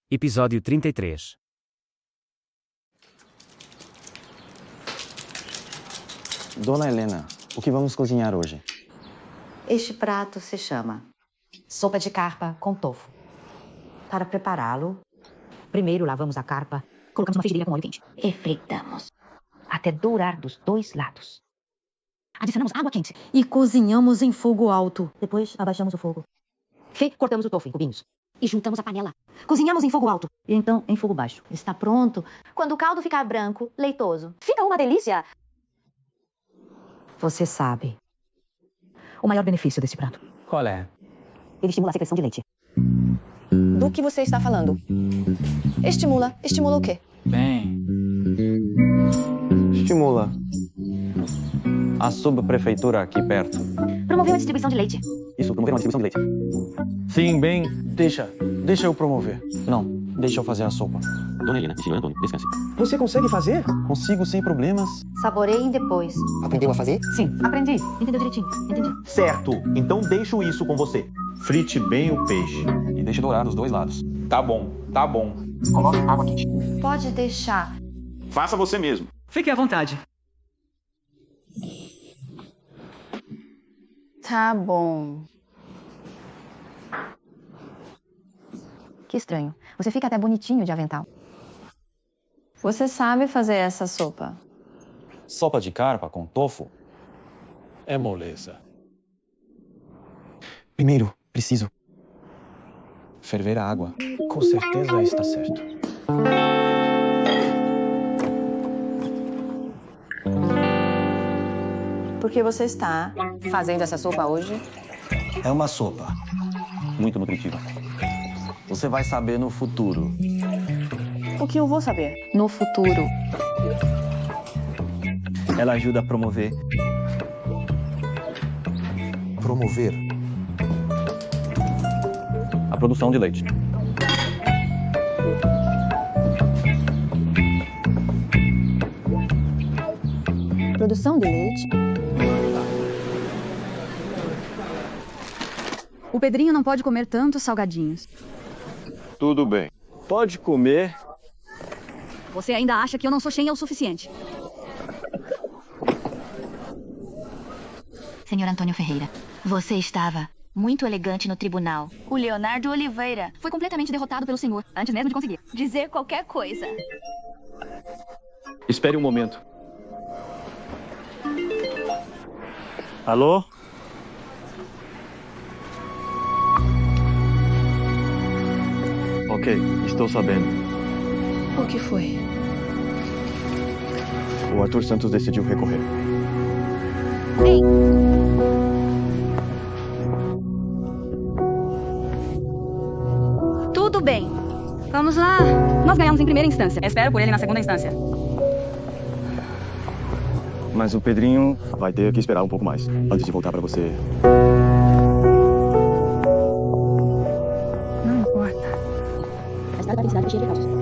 Episódio 33. Dona Helena, o que vamos cozinhar hoje? Este prato se chama sopa de carpa com tofu. Para prepará-lo, primeiro lavamos a carpa, colocamos uma frigideira com óleo quente e fritamos até dourar dos dois lados. Adicionamos água quente e cozinhamos em fogo alto. Depois abaixamos o fogo. Cortamos o tofu em cubinhos e juntamos a panela. Cozinhamos em fogo alto e então em fogo baixo. Está pronto. Quando o caldo ficar branco, leitoso, fica uma delícia. Você sabe o maior benefício desse prato? Qual é? Ele estimula a secreção de leite. Do que você está falando? Estimula o quê? Bem... Estimula a subprefeitura aqui perto. Promoveu a distribuição de leite. Isso, promover uma distribuição de leite. Sim, bem... Deixa eu promover. Não, deixa eu fazer a sopa. Dona Helena, senhor Antônio, descanse. Você consegue fazer? Consigo sem problemas. Saboreiem depois. Aprendeu a fazer? Sim, aprendi. Entendeu direitinho? Entendi. Certo, então deixo isso com você. Frite bem o peixe. E deixe dourar dos dois lados. Tá bom. Coloque água quente. Pode deixar. Faça você mesmo. Fique à vontade. Tá bom. Que estranho. Você fica até bonitinho de avental. Você sabe fazer essa sopa? Sopa de carpa com tofu? É moleza. Primeiro, preciso ferver a água. Com certeza está certo. Por que você está fazendo essa sopa hoje? É uma sopa muito nutritiva. Você vai saber no futuro. O que eu vou saber no futuro? Ela ajuda a promover a produção de leite. Produção de leite? O Pedrinho não pode comer tantos salgadinhos. Tudo bem. Pode comer. Você ainda acha que eu não sou cheia o suficiente? Senhor Antônio Ferreira, você estava muito elegante no tribunal. O Leonardo Oliveira Foi completamente derrotado pelo senhor, antes mesmo de conseguir. dizer qualquer coisa. Espere um momento. Alô? Ok, estou sabendo. O que foi? O Arthur Santos decidiu recorrer. Ei! Tudo bem. Vamos lá. Nós ganhamos em primeira instância. Espero por ele na segunda instância. Mas o Pedrinho vai ter que esperar um pouco mais, antes de voltar para você. Não importa. A estrada para a felicidade é cheia de causas.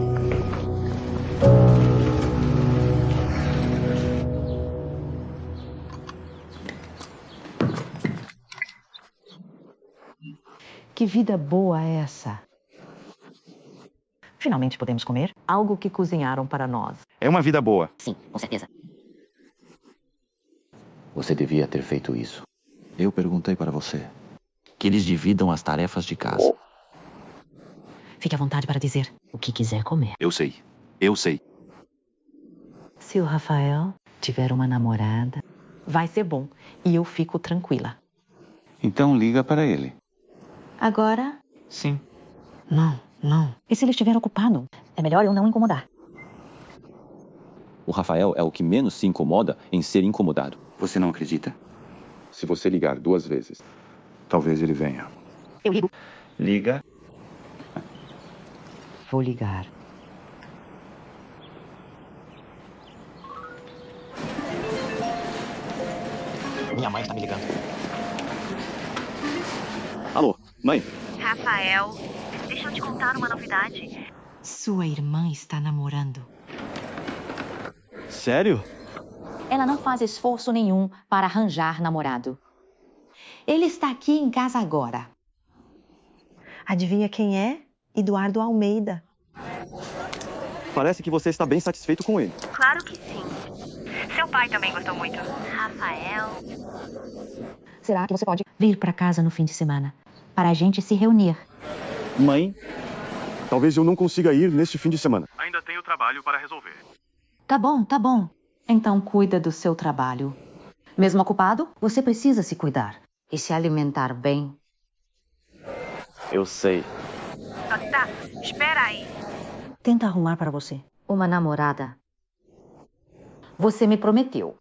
Que vida boa é essa? Finalmente podemos comer algo que cozinharam para nós. É uma vida boa. Sim, com certeza. Você devia ter feito isso. Eu perguntei para você. Que eles dividam as tarefas de casa. Fique à vontade para dizer o que quiser comer. Eu sei. Se o Rafael tiver uma namorada, vai ser bom e eu fico tranquila. Então liga para ele. Agora? Sim. Não. E se ele estiver ocupado? É melhor eu não incomodar. O Rafael é o que menos se incomoda em ser incomodado. Você não acredita? Se você ligar 2 vezes, talvez ele venha. Eu ligo. Liga. Vou ligar. Minha mãe está me ligando. Alô, mãe? Rafael, deixa eu te contar uma novidade. Sua irmã está namorando. Sério? Ela não faz esforço nenhum para arranjar namorado. Ele está aqui em casa agora. Adivinha quem é? Eduardo Almeida. Parece que você está bem satisfeito com ele. Claro que sim. Seu pai também gostou muito. Rafael. Será que você pode vir para casa no fim de semana? Para a gente se reunir. Mãe, talvez eu não consiga ir neste fim de semana. Ainda tenho trabalho para resolver. Tá bom, tá bom. Então cuida do seu trabalho. Mesmo ocupado, você precisa se cuidar e se alimentar bem. Eu sei. Tá, espera aí. Tenta arrumar para você uma namorada. Você me prometeu.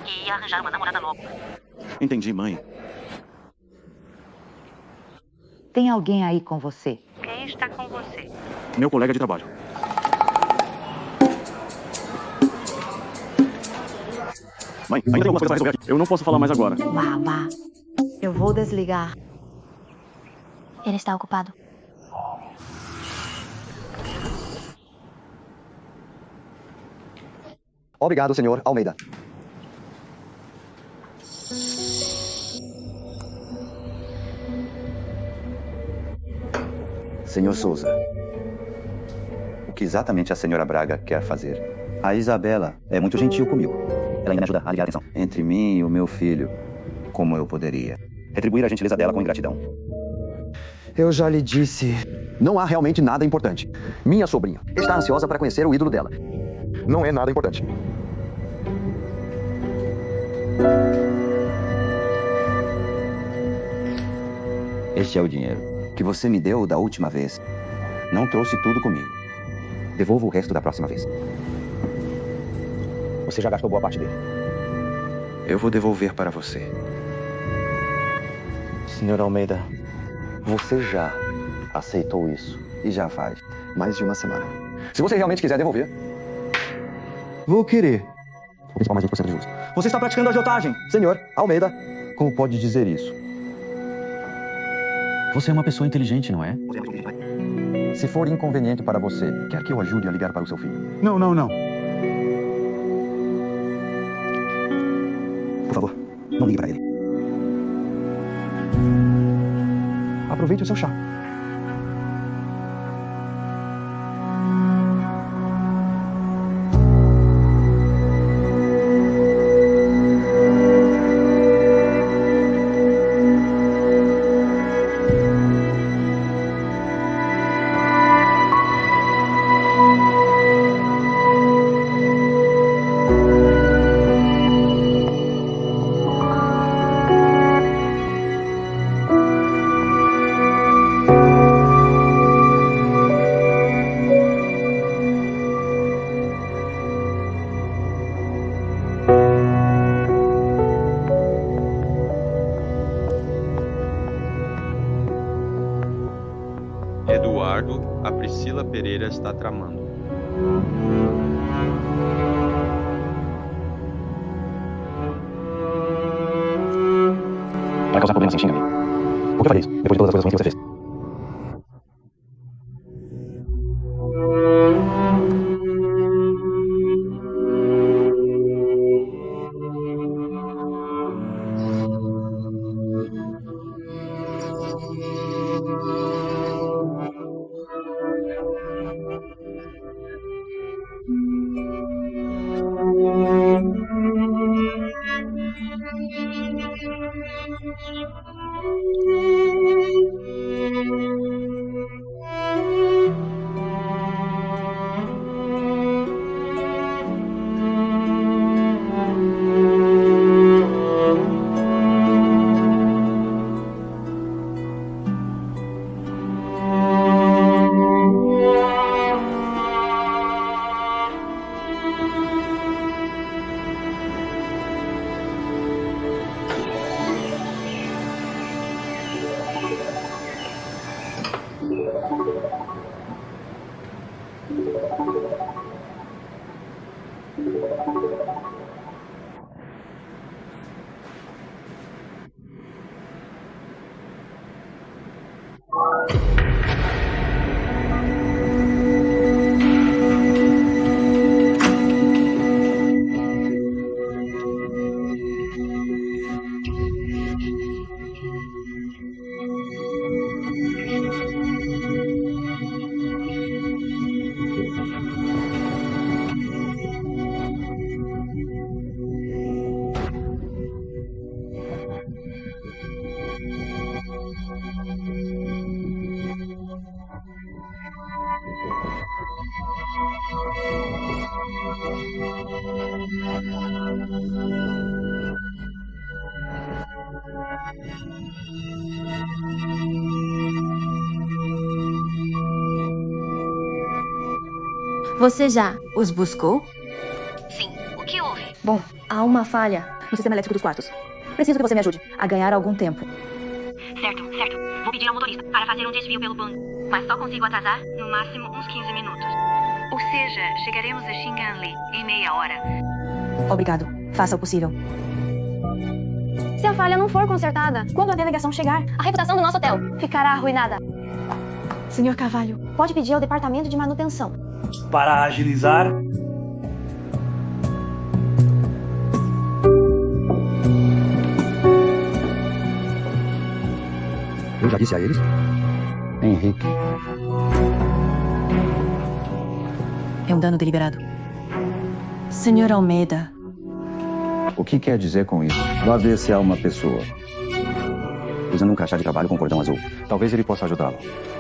E ia arranjar uma namorada nova. Entendi, mãe. Tem alguém aí com você? Quem está com você? Meu colega de trabalho. Mãe, ainda tem algumas coisas para resolver aqui. Eu não posso falar mais agora. Vá. Eu vou desligar. Ele está ocupado. Obrigado, senhor Almeida. Senhor Souza, o que exatamente a senhora Braga quer fazer? A Isabela é muito gentil comigo. Ela ainda me ajuda a aliviar a tensão. Entre mim e o meu filho, como eu poderia retribuir a gentileza dela com ingratidão? Eu já lhe disse, não há realmente nada importante. Minha sobrinha está ansiosa para conhecer o ídolo dela. Não é nada importante. Este é o dinheiro que você me deu da última vez. Não trouxe tudo comigo. Devolvo o resto da próxima vez. Você já gastou boa parte dele. Eu vou devolver para você. Senhor Almeida, Você já aceitou isso e já faz mais de uma semana. Se você realmente quiser devolver, vou querer. Vou principal mais 20% de juros. Você está praticando agiotagem, senhor Almeida. Como pode dizer isso? Você é uma pessoa inteligente, não é? Se for inconveniente para você, quer que eu ajude a ligar para o seu filho? Não. Por favor, não ligue para ele. Aproveite o seu chá. A Priscila Pereira está tramando. Vai causar problemas, sim, xinga-me. Por que faria isso? Depois de todas as coisas ruins que você fez. Você já Os buscou? Sim, o que houve? Bom, há uma falha no sistema elétrico dos quartos. Preciso que você me ajude a ganhar algum tempo. Certo. Vou pedir ao motorista para fazer um desvio pelo plano. Mas só consigo atrasar no máximo uns 15 minutos. Ou seja, chegaremos a Xinganli em meia hora. Obrigado. Faça o possível. Se a falha não for consertada, quando a delegação chegar, a reputação do nosso hotel ficará arruinada. Senhor Carvalho, pode pedir ao departamento de manutenção. Para agilizar, Eu já disse a eles. Henrique. É um dano deliberado. Senhor Almeida. O que quer dizer com isso? Vá ver se há uma pessoa usando um crachá de trabalho com cordão azul. Talvez ele possa ajudá-lo.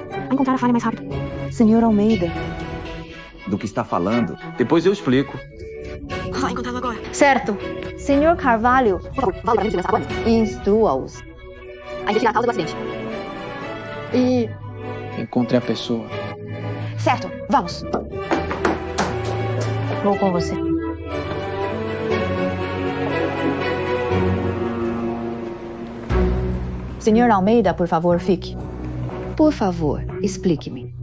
Vai encontrar a falha mais rápido. Senhor Almeida. Do que está falando? Depois eu explico. Vai encontrá-lo agora. Certo. Senhor Carvalho. Por favor, vá ao departamento de segurança agora. Instrua-os A investigar a causa do acidente. e... Encontre a pessoa. Certo, vamos. Vou com você. Senhor Almeida, por favor, fique. Por favor, explique-me.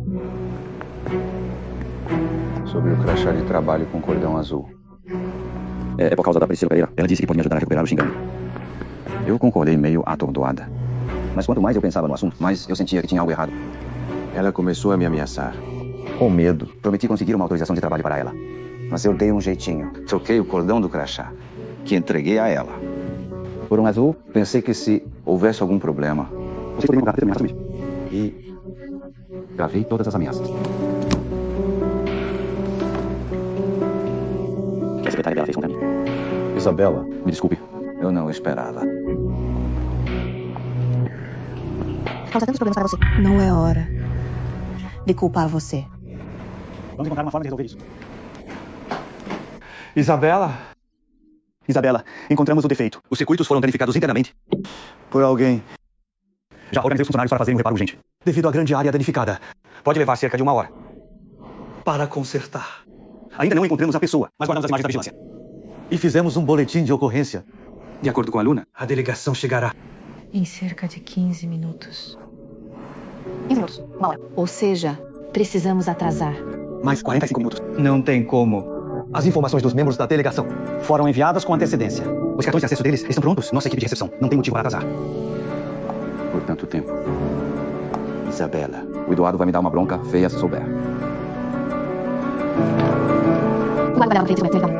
Sobre o crachá de trabalho com cordão azul. É por causa da Priscila Pereira. Ela disse que pode me ajudar a recuperar o xingando. Eu concordei meio atordoada. Mas quanto mais eu pensava no assunto, mais eu sentia que tinha algo errado. Ela começou a me ameaçar. Com medo. Prometi conseguir uma autorização de trabalho para ela. Mas eu dei um jeitinho. Troquei o cordão do crachá, que entreguei a ela. Por um azul, pensei que se houvesse algum problema, vocês poderiam colocar determinadas ameaças. E gravei todas as ameaças. Que a secretária dela fez contra mim. Isabela. Me desculpe, eu não esperava. Causa tantos problemas para você. Não é hora de culpar você. vamos encontrar uma forma de resolver isso. Isabela? Isabela, encontramos o defeito. Os circuitos foram danificados internamente. Por alguém. Já organizei os funcionários para fazerem um reparo urgente. Devido à grande área danificada, pode levar cerca de 1 hora. Para consertar. Ainda não encontramos a pessoa, mas guardamos as imagens da vigilância. E fizemos um boletim de ocorrência. De acordo com a Luna, a delegação chegará Em cerca de 15 minutos. 15 minutos, 1 hora. Ou seja, precisamos atrasar. mais 45 minutos. Não tem como. As informações dos membros da delegação foram enviadas com antecedência. Os cartões de acesso deles estão prontos. Nossa equipe de recepção não tem motivo para atrasar. Por tanto tempo. Isabela, o Eduardo vai me dar uma bronca feia se souber. Vai trabalhar no frente do médico.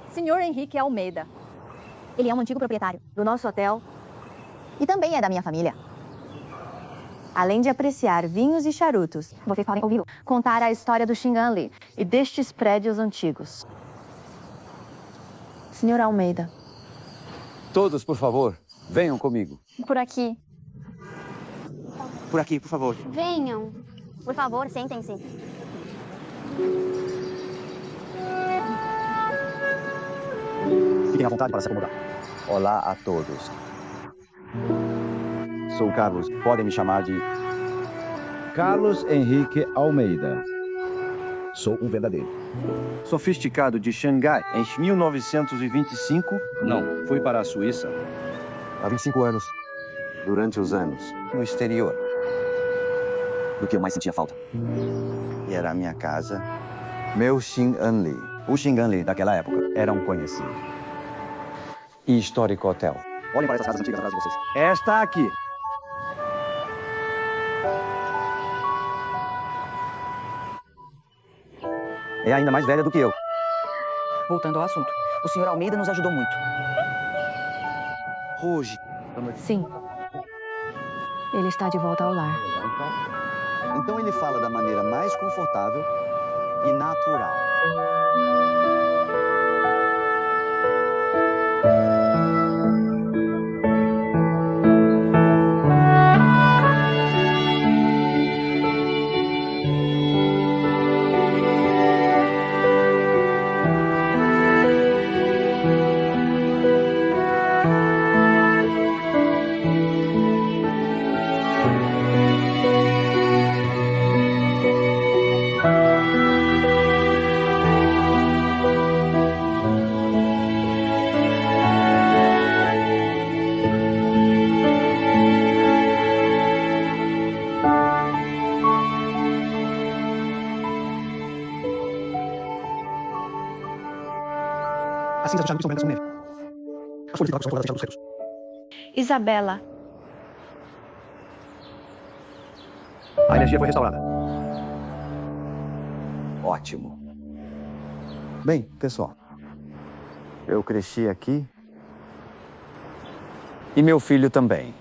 Senhor Henrique Almeida. Ele é um antigo proprietário Do nosso hotel. E também é da minha família. Além de apreciar vinhos e charutos, Vocês podem ouvi-lo. contar a história do Xinganli e destes prédios antigos. Senhor Almeida. Todos, por favor, venham comigo. Por aqui. Por aqui, por favor. Venham. Por favor, sentem-se. Fiquem à vontade para se acomodar. Olá a todos. Sou Carlos. Podem me chamar de Carlos Henrique Almeida. Sou um verdadeiro. Sofisticado de Xangai em 1925. Não, Fui para a Suíça. Há 25 anos. Durante os anos. No exterior. Do que eu mais sentia falta. E era a minha casa. Meu Xinganli. O Xinganli daquela época era um conhecido. E histórico hotel. Olhem para essas casas antigas atrás de vocês. Esta aqui. É ainda mais velha do que eu. Voltando ao assunto, o Sr. Almeida nos ajudou muito. Hoje. Sim. Ele está de volta ao lar. Então ele fala da maneira mais confortável e natural. As cinzas do Chernobyl são brancas como neve. As folhas de são coloradas deixadas dos retos. Isabela. A energia foi restaurada. Ótimo. Bem, pessoal. Eu cresci aqui. E meu filho também.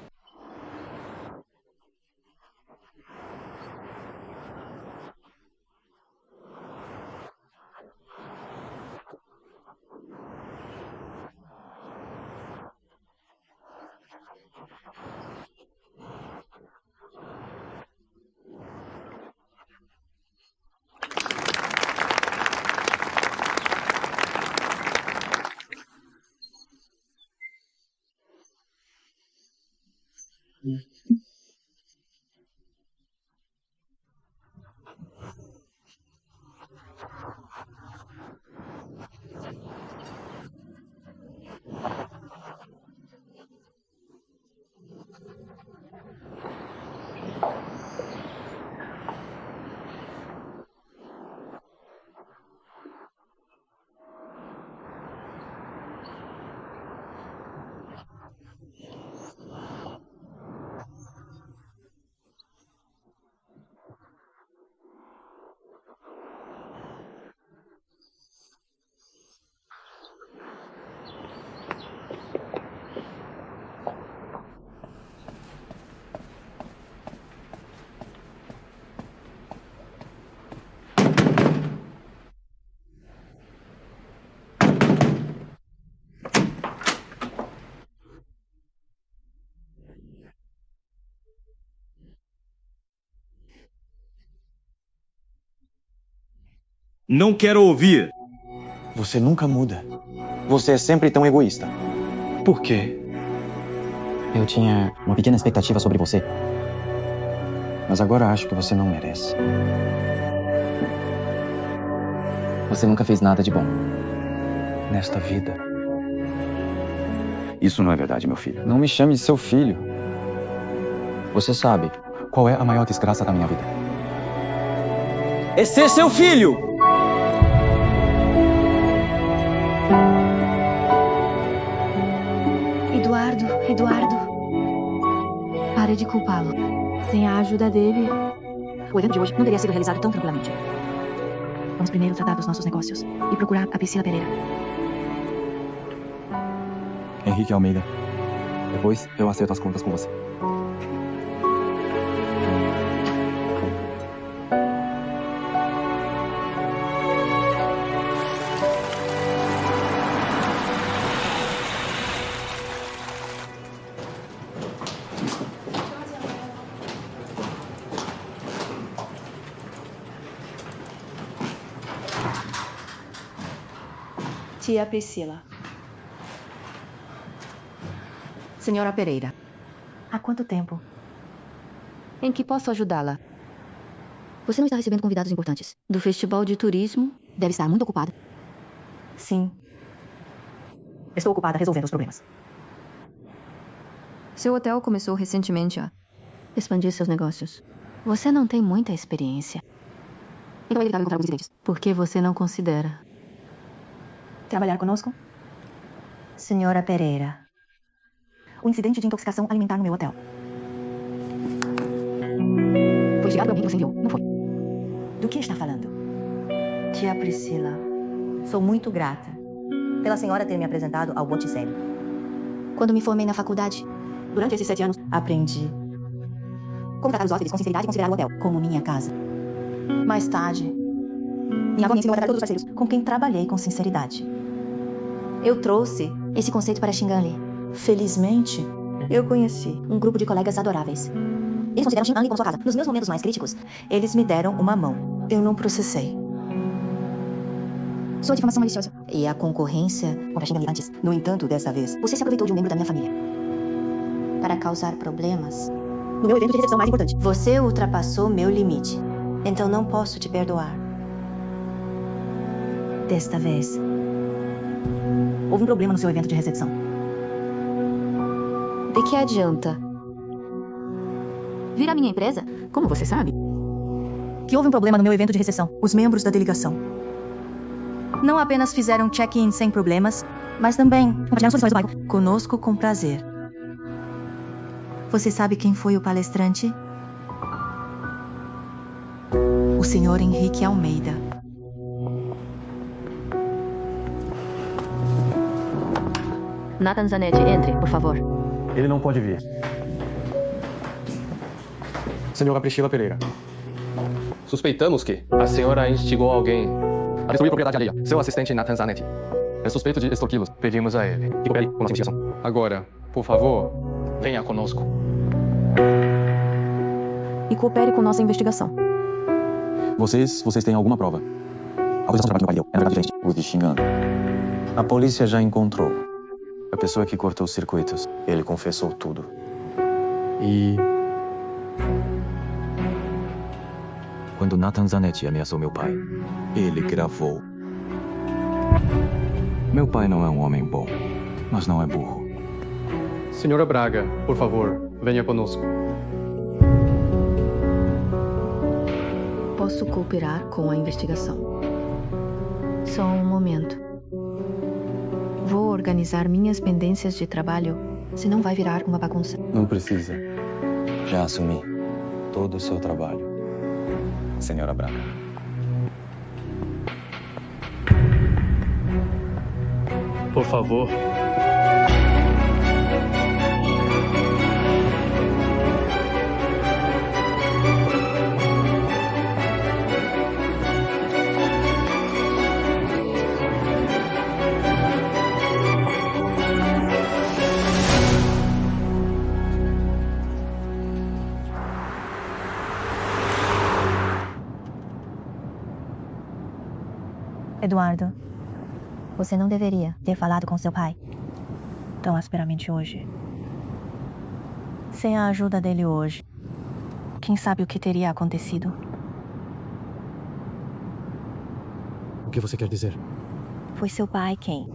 Não quero ouvir. Você nunca muda. Você é sempre tão egoísta. Por quê? Eu tinha uma pequena expectativa sobre você. Mas agora acho que você não merece. Você nunca fez nada de bom nesta vida. Isso não é verdade, meu filho. Não me chame de seu filho. Você sabe qual é a maior desgraça da minha vida? É ser seu filho! Eduardo. Pare de culpá-lo. Sem a ajuda dele... O evento de hoje não teria sido realizado tão tranquilamente. Vamos primeiro tratar dos nossos negócios e procurar a Priscila Pereira. Henrique Almeida. Depois eu acerto as contas com você. Tia Priscila. Senhora Pereira, Há quanto tempo? em que posso ajudá-la? Você não está recebendo convidados importantes. Do festival de turismo, deve estar muito ocupada. Sim. Estou ocupada resolvendo os problemas. Seu hotel começou recentemente a expandir seus negócios. Você não tem muita experiência. Então é inevitável encontrar alguns incidentes. Por que você não considera Trabalhar conosco? Senhora Pereira, o incidente de intoxicação alimentar no meu hotel. Foi chegado alguém que você enviou, não foi? Do que está falando? Tia Priscila, sou muito grata pela senhora ter me apresentado ao Botticelli. Quando me formei na faculdade, Durante esses 7 anos, aprendi como tratar os hóspedes com sinceridade e considerar o hotel como minha casa. Mais tarde, minha avó me ensinou a tratar todos os parceiros com quem trabalhei com sinceridade. Eu trouxe esse conceito para Xinganli. Felizmente, eu conheci um grupo de colegas adoráveis. Eles consideram Xinganli como sua casa. Nos meus momentos mais críticos, eles me deram uma mão. Eu não processei. Sua difamação maliciosa. E a concorrência contra Xinganli antes. No entanto, dessa vez, você se aproveitou de um membro da minha família Para causar problemas. no meu evento de recepção mais importante. Você ultrapassou meu limite. Então não posso te perdoar. Desta vez, houve um problema no seu evento de recepção. De que adianta? Vir à minha empresa? Como você sabe? Que houve um problema no meu evento de recepção. Os membros da delegação não apenas fizeram check-in sem problemas, mas também compartilharam soluções do bairro conosco com prazer. Você sabe quem foi o palestrante? O senhor Henrique Almeida. Nathan Zanetti, entre, por favor. Ele não pode vir. Senhora Priscila Pereira. Suspeitamos que a senhora instigou alguém A destruir propriedade alheia. Seu assistente Nathan Zanetti. É suspeito de extorquí-los. Pedimos a ele que coopere com nossa investigação. Agora, por favor, venha conosco. E coopere com nossa investigação. Vocês têm alguma prova? A autorização de trabalho que meu pai deu. É na verdade diferente. Os de xingando. A polícia já encontrou a pessoa que cortou os circuitos. Ele confessou tudo. E Quando Nathan Zanetti ameaçou meu pai, ele gravou. Meu pai não é um homem bom, mas não é burro. Senhora Braga, por favor, venha conosco. Posso cooperar com a investigação. Só um momento. Vou organizar minhas pendências de trabalho, senão vai virar uma bagunça. não precisa. Já assumi todo o seu trabalho, senhora Braga. Por favor. Eduardo, você não deveria ter falado com seu pai tão asperamente hoje. Sem a ajuda dele hoje, quem sabe o que teria acontecido? O que você quer dizer? Foi seu pai quem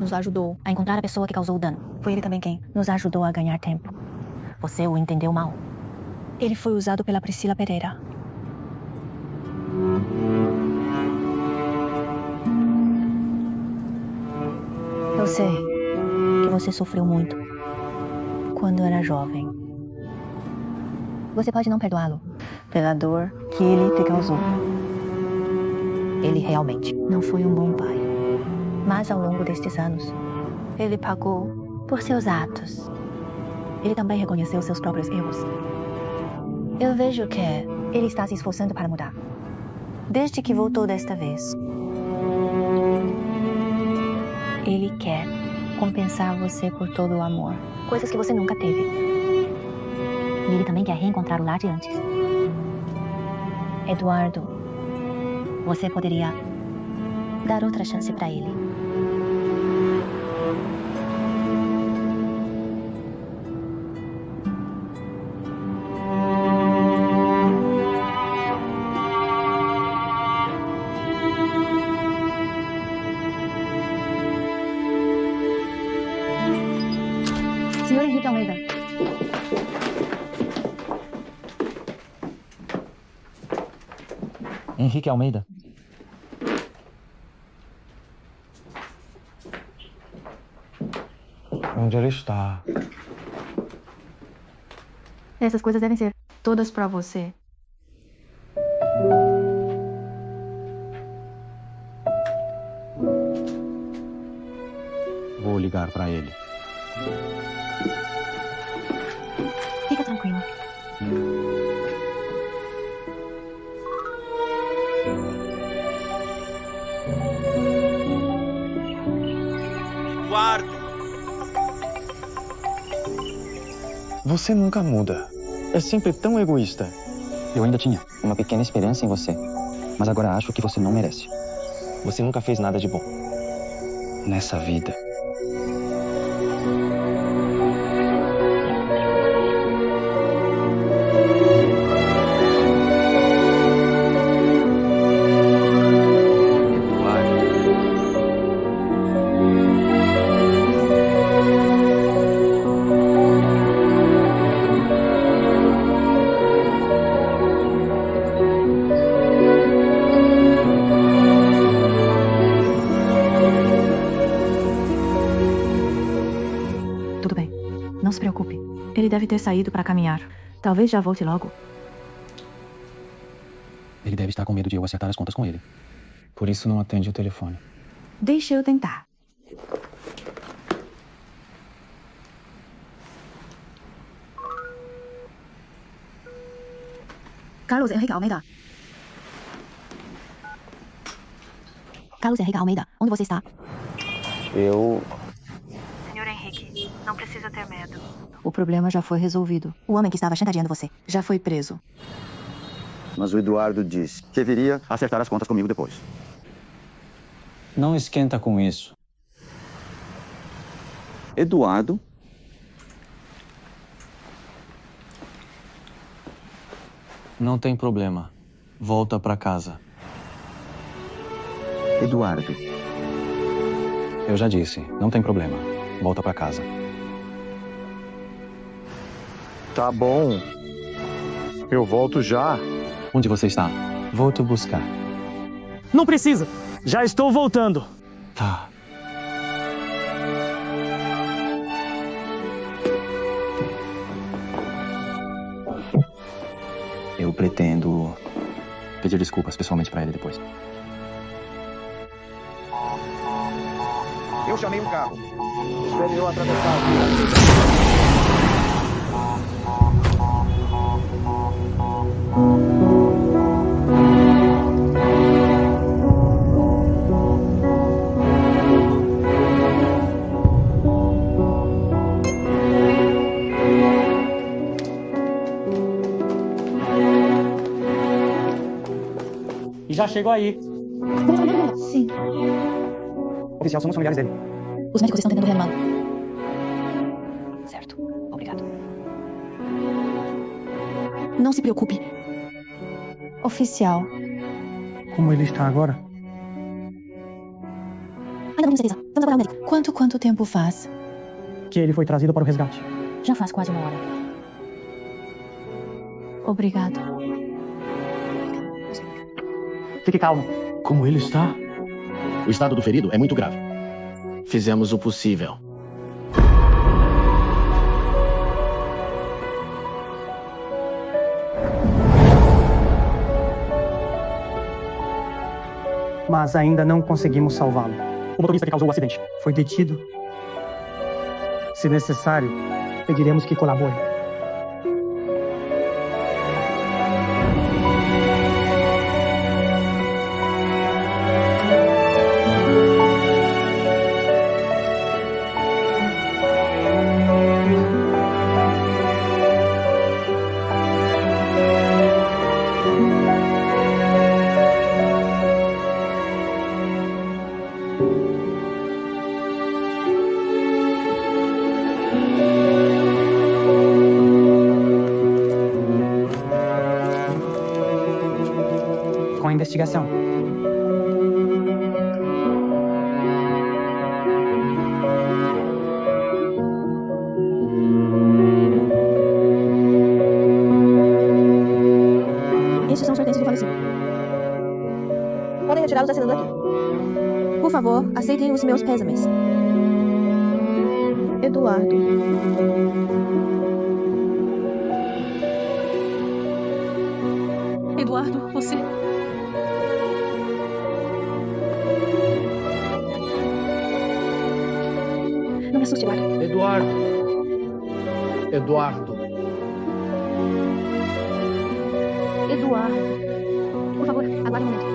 nos ajudou a encontrar a pessoa que causou o dano. Foi ele também quem nos ajudou a ganhar tempo. Você o entendeu mal. Ele foi usado pela Priscila Pereira. Eu sei que você sofreu muito quando era jovem. Você pode não perdoá-lo pela dor que ele te causou. Ele realmente não foi um bom pai. Mas ao longo destes anos, ele pagou por seus atos. Ele também reconheceu seus próprios erros. Eu vejo que ele está se esforçando para mudar. Desde que voltou desta vez. Ele quer compensar você por todo o amor. Coisas que você nunca teve. E ele também quer reencontrar o lar de antes. Eduardo, você poderia dar outra chance para ele. Henrique Almeida. Onde ele está? Essas coisas devem ser todas pra você. Vou ligar pra ele. Fica tranquilo. Eduardo! Você nunca muda. É sempre tão egoísta. Eu ainda tinha uma pequena esperança em você. Mas agora acho que você não merece. Você nunca fez nada de bom nessa vida. Não se preocupe. Ele deve ter saído para caminhar. Talvez já volte logo. Ele deve estar com medo de eu acertar as contas com ele. Por isso não atende o telefone. Deixa eu tentar. Carlos Henrique Almeida. Carlos Henrique Almeida, onde você está? Eu... Senhor Henrique, não precisa ter medo. O problema já foi resolvido. O homem que estava chantageando você já foi preso. Mas o Eduardo disse que viria acertar as contas comigo depois. Não esquenta com isso. Eduardo? Não tem problema. Volta pra casa. Eduardo. Eu já disse, não tem problema. Volta pra casa. Tá bom. Eu volto já. Onde você está? Vou te buscar. Não precisa. Já estou voltando. Tá. Eu pretendo pedir desculpas pessoalmente pra ele depois. Eu chamei um carro. Espere eu atravessar a rua. E já chegou aí. Sim. Oficial, somos familiares dele. Os médicos estão tentando reanimá-lo. Certo. Obrigado. Não se preocupe. Oficial. Como ele está agora? Ainda não tenho certeza. Vamos agora ao médico. Quanto tempo faz? Que ele foi trazido para o resgate. Já faz quase 1 hora. Obrigado. Fique calmo. Como ele está? O estado do ferido é muito grave. Fizemos o possível. Mas ainda não conseguimos salvá-lo. O motorista que causou o acidente foi detido. Se necessário, pediremos que colabore. Com a investigação. Estes são os pertences do falecido. Carlos assinando aqui. Por favor, aceitem os meus pésames. Eduardo. Eduardo, você... Não me assuste, Eduardo. Eduardo. Eduardo. Por favor, aguarde um momento.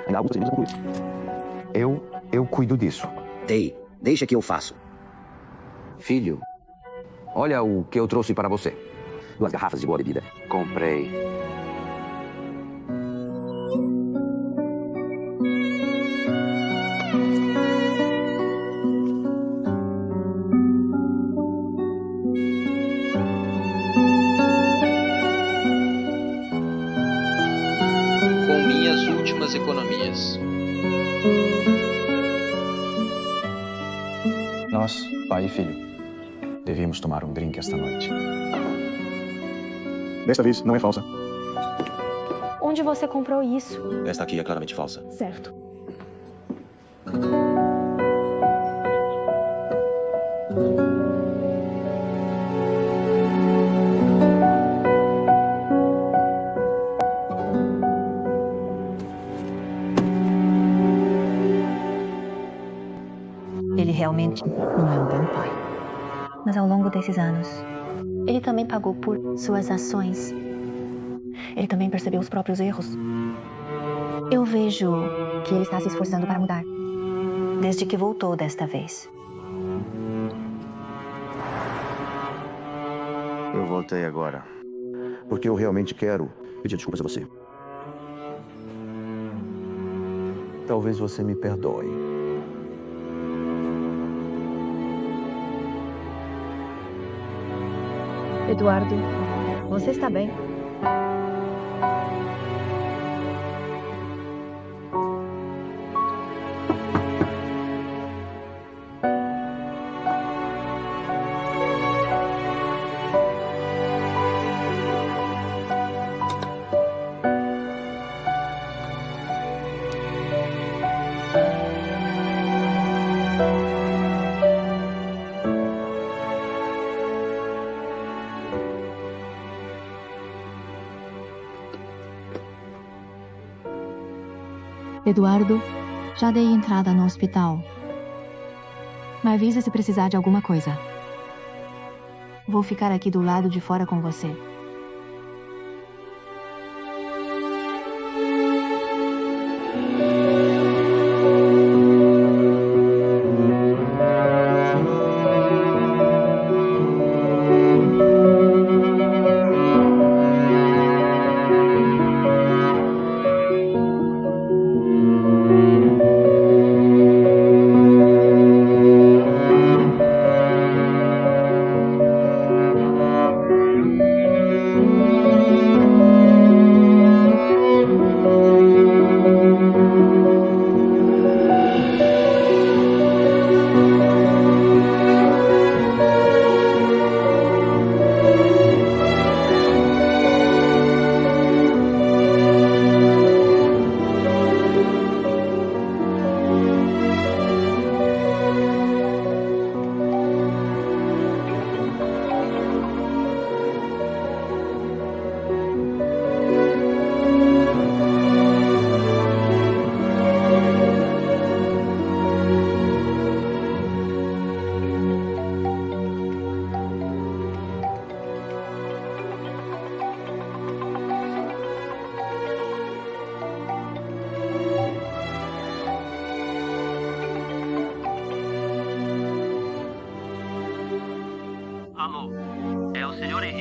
Ainda há alguns procedimentos a concluir. Eu cuido disso. Deixa que eu faço. Filho, olha o que eu trouxe para você. 2 garrafas de boa bebida. Comprei. Com minhas últimas economias. Nós, pai e filho, devíamos tomar um drink esta noite. Desta vez não é falsa. Onde você comprou isso? Esta aqui é claramente falsa. Certo. Ele realmente não é um bom pai. Mas ao longo desses anos, ele também pagou por suas ações. Ele também percebeu os próprios erros. Eu vejo que ele está se esforçando para mudar, desde que voltou desta vez. Eu voltei agora, porque eu realmente quero pedir desculpas a você. Talvez você me perdoe. Eduardo, você está bem? Eduardo, já dei entrada no hospital. Me avisa se precisar de alguma coisa. Vou ficar aqui do lado de fora com você.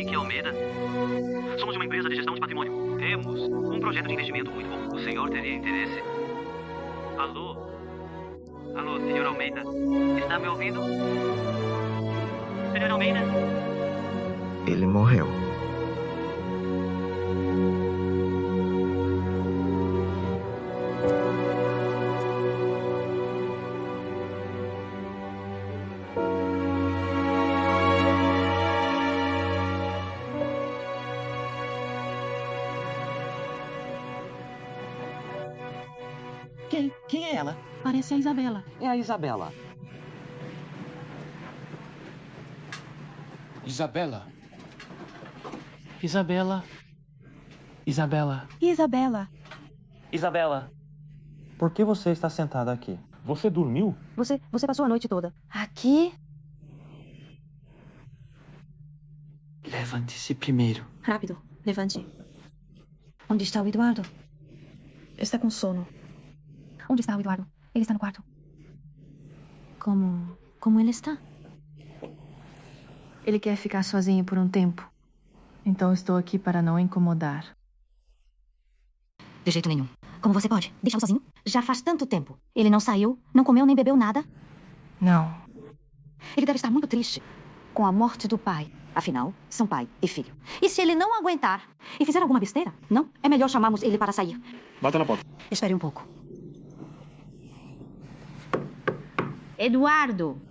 Henrique Almeida. Somos de uma empresa de gestão de patrimônio. Temos um projeto de investimento muito bom. O senhor teria interesse? Alô? Alô, senhor Almeida? Está me ouvindo? Senhor Almeida? Ele morreu. Quem é ela? Parece a Isabela. É a Isabela. Isabela. Isabela. Isabela. Isabela. Isabela, por que você está sentada aqui? Você dormiu? Você passou a noite toda. Aqui? Levante-se primeiro. Rápido, levante. Onde está o Eduardo? Está com sono. Onde está o Eduardo? Ele está no quarto. Como ele está? Ele quer ficar sozinho por um tempo. Então estou aqui para não incomodar. De jeito nenhum. Como você pode? Deixá-lo sozinho? Já faz tanto tempo. Ele não saiu, não comeu nem bebeu nada? Não. Ele deve estar muito triste com a morte do pai. Afinal, são pai e filho. E se ele não aguentar e fizer alguma besteira? Não? É melhor chamarmos ele para sair. Bata na porta. Espere um pouco. Eduardo!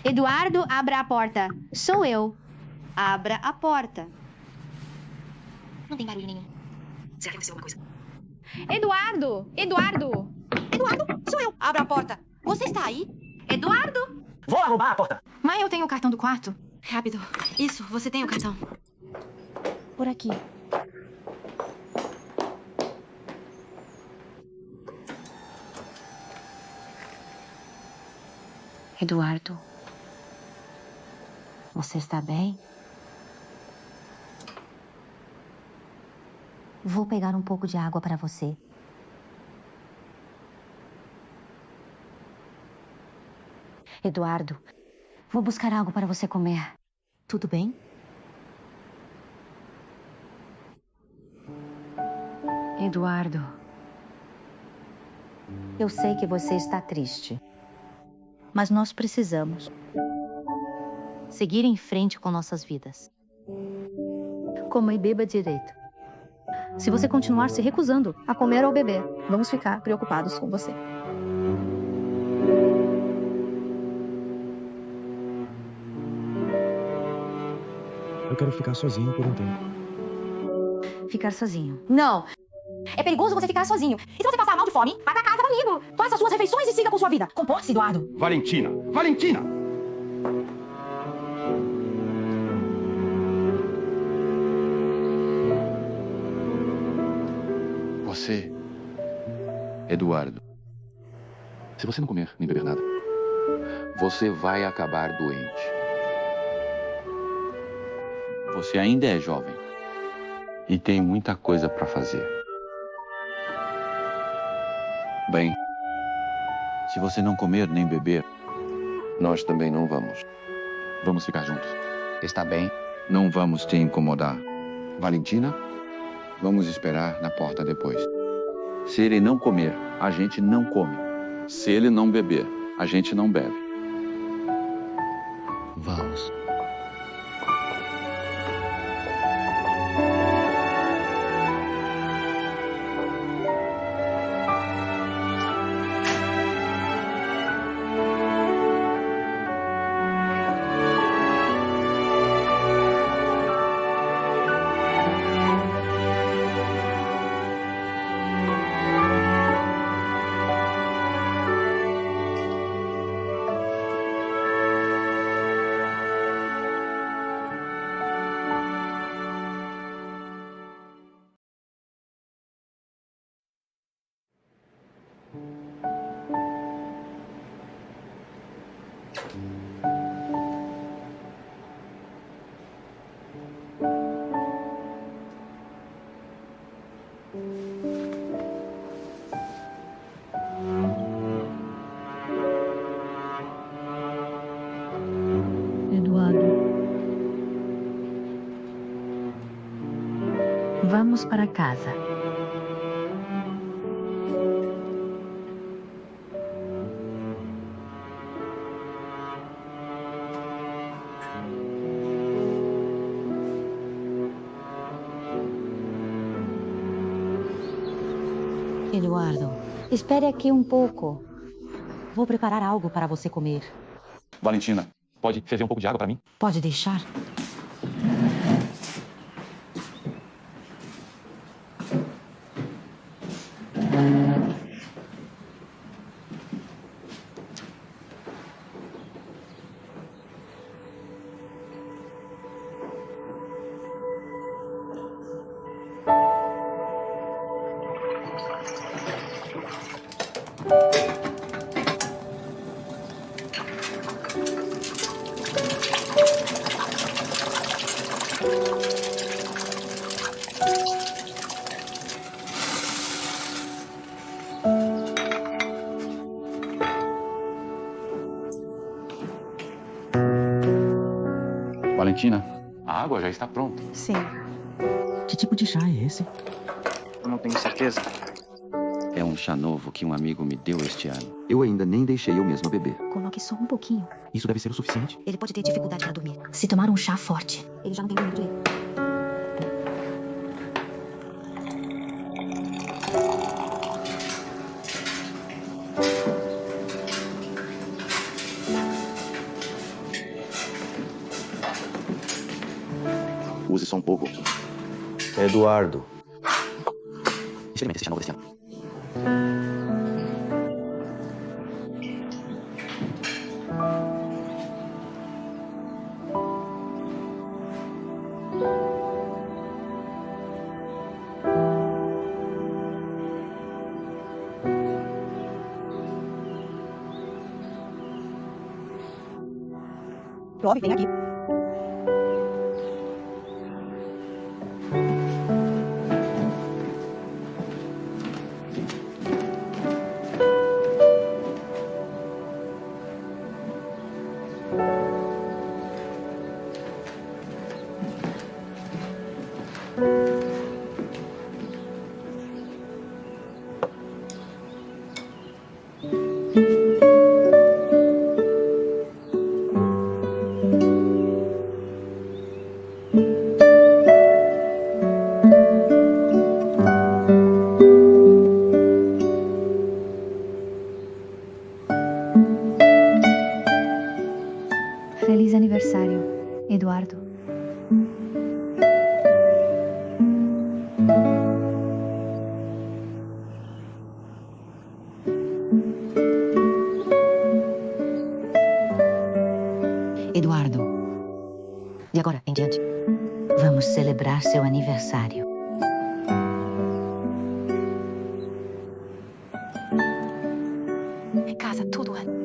Eduardo, abra a porta. Sou eu. Abra a porta. Não tem barulho nenhum. Será que aconteceu alguma coisa? Eduardo! Eduardo! Eduardo, sou eu. Abra a porta. Você está aí? Eduardo! Vou arrombar a porta. Mãe, eu tenho o cartão do quarto. Rápido. Isso, você tem o cartão. Por aqui. Eduardo, você está bem? Vou pegar um pouco de água para você. Eduardo, vou buscar algo para você comer. Tudo bem? Eduardo, eu sei que você está triste. Mas nós precisamos seguir em frente com nossas vidas. Coma e beba direito. Se você continuar se recusando a comer ou beber, vamos ficar preocupados com você. Eu quero ficar sozinho por um tempo. Ficar sozinho? Não. É perigoso você ficar sozinho. E se você passar mal de fome, vá pra casa comigo. Faça suas refeições e siga com sua vida. Comporte-se, Eduardo. Valentina! Valentina! Você, Eduardo, se você não comer nem beber nada, você vai acabar doente. Você ainda é jovem e tem muita coisa para fazer. Bem, se você não comer nem beber, nós também não vamos. Vamos ficar juntos. Está bem? Não vamos te incomodar. Valentina, vamos esperar na porta depois. Se ele não comer, a gente não come. Se ele não beber, a gente não bebe. Vamos. Vamos para casa. Eduardo, espere aqui um pouco. Vou preparar algo para você comer. Valentina, pode ferver um pouco de água para mim? Pode deixar? Valentina, a água já está pronta. Sim. Que tipo de chá é esse? Eu não tenho certeza. É um chá novo que um amigo me deu este ano. Eu ainda nem deixei eu mesmo beber. Coloque só um pouquinho. Isso deve ser o suficiente. Ele pode ter dificuldade para dormir. Se tomar um chá forte, ele já não tem dormido direito. Use só um pouco. Eduardo. Experimente esse chá novo desse ano. Prove, vem aqui. Feliz aniversário, Eduardo. Eduardo, de agora em diante, vamos celebrar seu aniversário. Em casa, tudo é.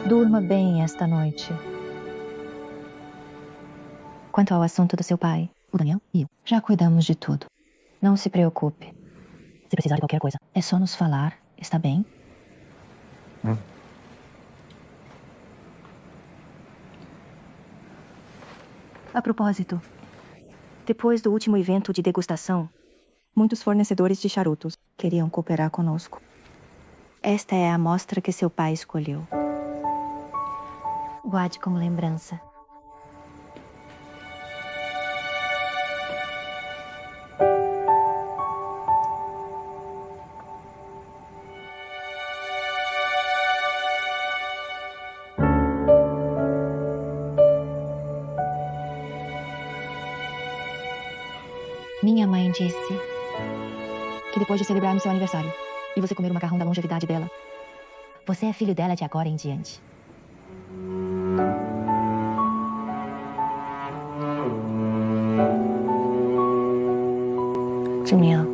Durma bem esta noite. Quanto ao assunto do seu pai, o Daniel e eu já cuidamos de tudo. Não se preocupe. Se precisar de qualquer coisa, é só nos falar, está bem? A propósito, depois do último evento de degustação, muitos fornecedores de charutos queriam cooperar conosco. Esta é a amostra que seu pai escolheu. Guarde como lembrança. Minha mãe disse que depois de celebrarmos seu aniversário e você comer o macarrão da longevidade dela, você é filho dela de agora em diante.志明，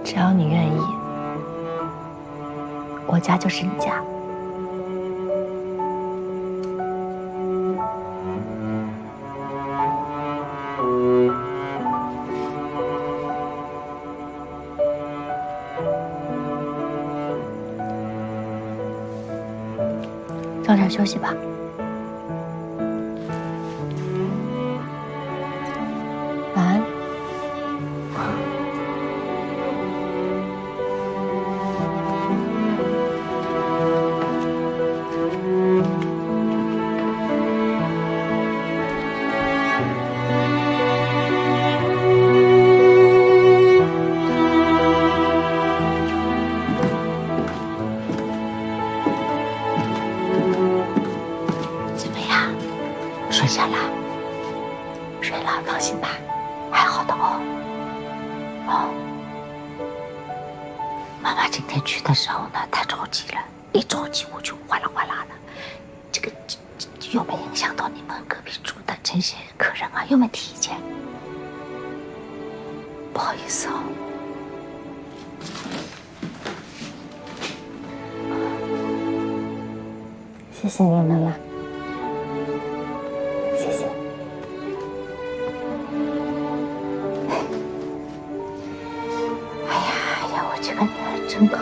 只要你愿意，我家就是你家。早点休息吧。晚安。睡下了，睡了，放心吧，还好的哦。妈妈今天去的时候呢，太着急了，一着急我就哗啦哗啦的，这有没有影响到你们隔壁住的这些客人啊？有没有提意见？不好意思哦。谢谢你，妈妈。谢谢。哎呀，我这个女儿真好。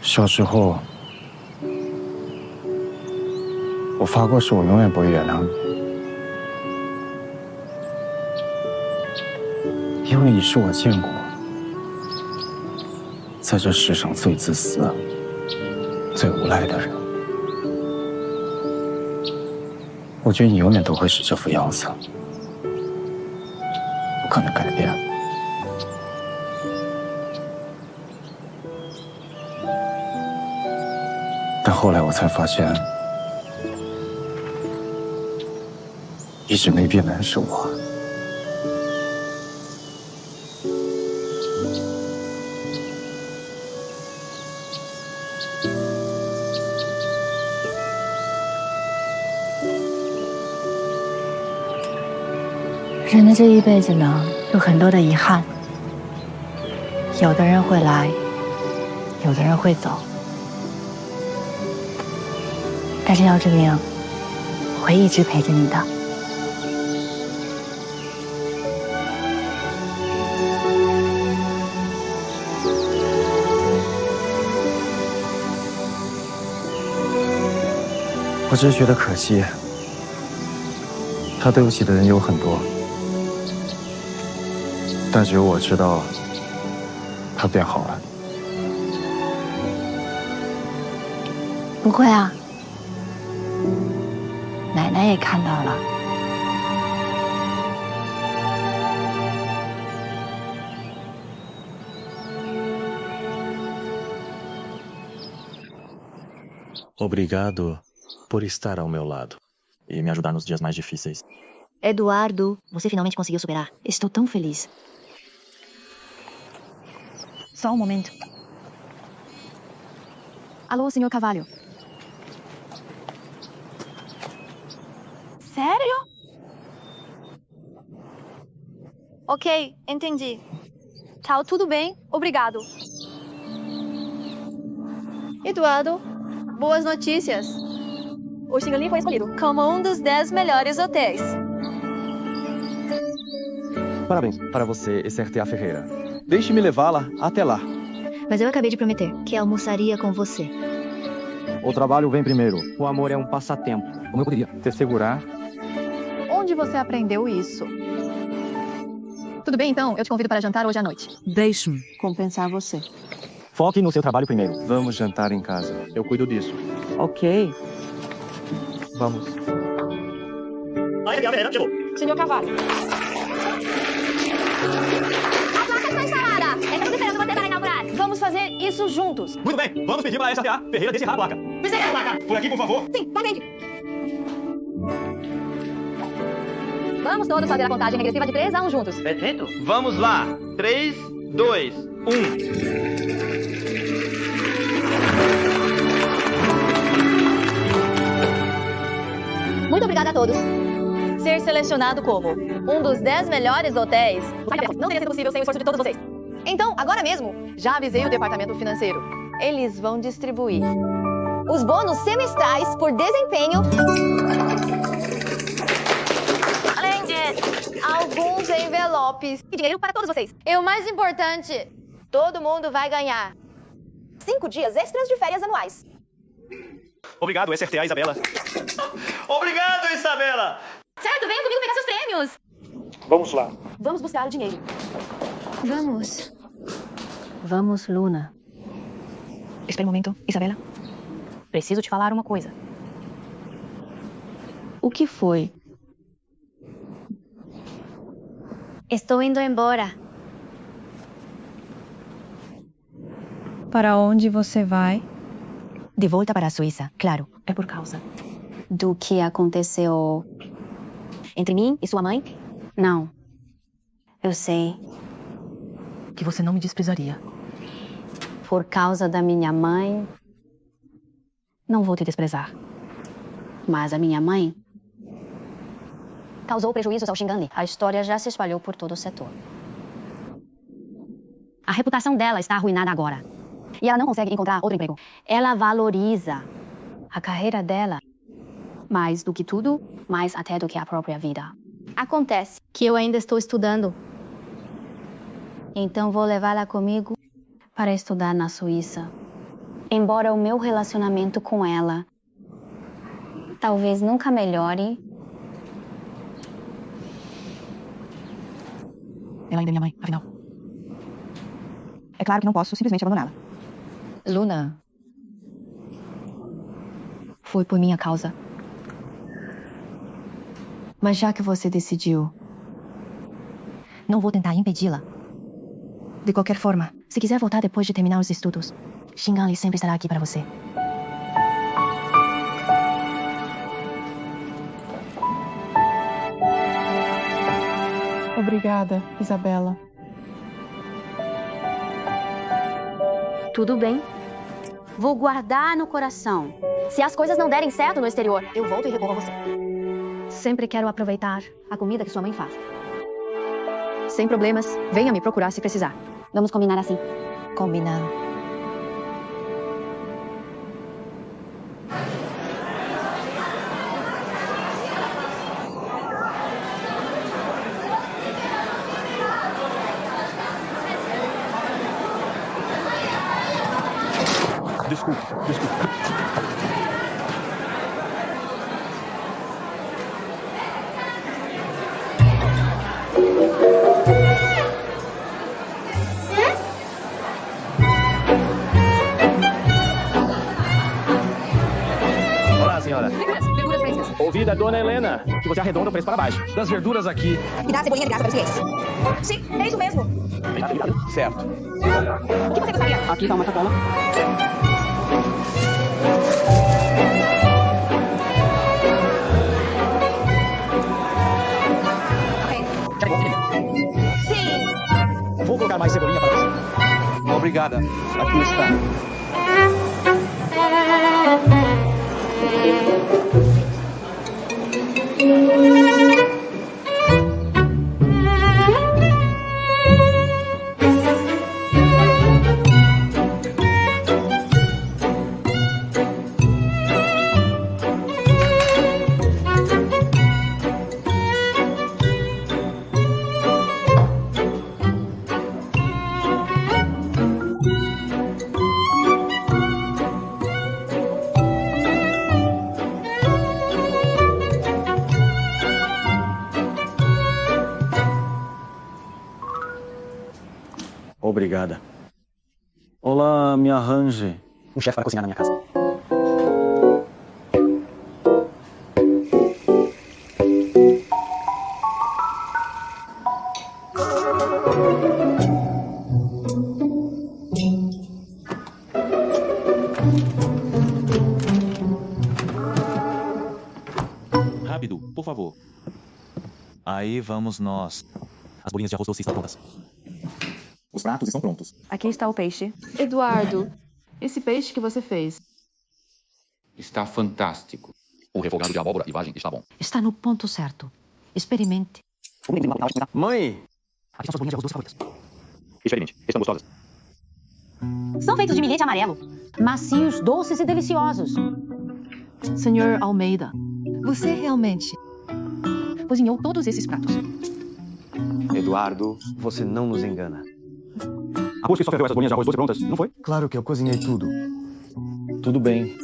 小时候，我发过誓，我永远不会原谅你，因为你是我见过在这世上最自私、最无赖的人。我觉得你永远都会是这副样子，不可能改变。但后来我才发现，一直没变的人是我。人的这一辈子呢，有很多的遗憾，有的人会来，有的人会走。但是要证明，我会一直陪着你的。我只是觉得可惜，他对不起的人有很多，但只有我知道，他变好了。不会啊，奶奶也看到了。Obrigado por estar ao meu lado e me ajudar nos dias mais difíceis. Eduardo, você finalmente conseguiu superar. Estou tão feliz. Só um momento. Alô, senhor Carvalho. Sério? Ok, entendi. Tá tudo bem, obrigado. Eduardo, boas notícias. O Xingali foi escolhido como um dos 10 melhores hotéis. Parabéns para você, SRTA Ferreira. Deixe-me levá-la até lá. Mas eu acabei de prometer que almoçaria com você. O trabalho vem primeiro. O amor é um passatempo. Como eu poderia te segurar? Onde você aprendeu isso? Tudo bem, então? Eu te convido para jantar hoje à noite. Deixe-me compensar você. Foque no seu trabalho primeiro. Vamos jantar em casa. Eu cuido disso. Ok. Vamos. Senhor Carvalho. A placa está instalada. Estamos esperando você para inaugurar. Vamos fazer isso juntos. Muito bem, vamos pedir para a SRTA Ferreira desenhar a placa. Desenhar a placa. Por aqui, por favor. Sim, valente. Vamos todos fazer a contagem regressiva de 3 a 1 juntos. Perfeito. Vamos lá. 3, 2, 1. Muito obrigada a todos. Ser selecionado como um dos 10 melhores hotéis não teria sido possível sem o esforço de todos vocês. Então, agora mesmo, já avisei o departamento financeiro. Eles vão distribuir os bônus semestrais por desempenho, além de alguns envelopes e dinheiro para todos vocês. E o mais importante, todo mundo vai ganhar 5 dias extras de férias anuais. Obrigado, SRTA Isabela. Obrigado, Isabela. Certo, venham comigo pegar seus prêmios. Vamos lá. Vamos buscar o dinheiro. Vamos. Vamos, Luna. Espera um momento, Isabela. Preciso te falar uma coisa. O que foi? Estou indo embora. Para onde você vai? De volta para a Suíça, claro. É por causa Do que aconteceu entre mim e sua mãe? Não. Eu sei. Que você não me desprezaria. Por causa da minha mãe. Não vou te desprezar. Mas a minha mãe causou prejuízos ao Xingali. A história já se espalhou por todo o setor. A reputação dela está arruinada agora. E ela não consegue encontrar outro emprego. Ela valoriza a carreira dela mais do que tudo, mais até do que a própria vida. Acontece que eu ainda estou estudando. Então vou levá-la comigo para estudar na Suíça. Embora o meu relacionamento com ela talvez nunca melhore, ela ainda é minha mãe, afinal. É claro que não posso simplesmente abandoná-la. Luna, foi por minha causa. Mas já que você decidiu, não vou tentar impedi-la. De qualquer forma, se quiser voltar depois de terminar os estudos, Xingali sempre estará aqui para você. Obrigada, Isabela. Tudo bem. Vou guardar no coração. Se as coisas não derem certo no exterior, eu volto e recorro a você. Sempre quero aproveitar a comida que sua mãe faz. Sem problemas, venha me procurar se precisar. Vamos combinar assim. Combinado. Desculpe. Olá, senhora. Verduras frescas. Ouvi da dona Helena que você arredonda o preço para baixo. Das verduras aqui. Me dá a cebolinha de graça para os clientes. Sim, é isso mesmo. Certo. O que você gostaria? Aqui tá uma sacola. Sim. Vou colocar mais cebolinha para você. Obrigada. Aqui está. Obrigada. Olá, me arranje. Um chefe para cozinhar na minha casa. Rápido, por favor. Aí vamos nós. As bolinhas de arroz doce estão prontas. Os pratos estão prontos. Aqui está o peixe. Eduardo, esse peixe que você fez. Está fantástico. O refogado de abóbora e vagem está bom. Está no ponto certo. Experimente. Mãe! Aqui são suas bolinhas de arroz doce favoritas. Experimente, estão gostosas. São feitos de milhete amarelo. Macios, doces e deliciosos. Senhor Almeida, você realmente cozinhou todos esses pratos? Eduardo, você não nos engana. Aposto que só ferveu essas bolinhas de arroz doce prontas, não foi? Claro que eu cozinhei tudo. Tudo bem.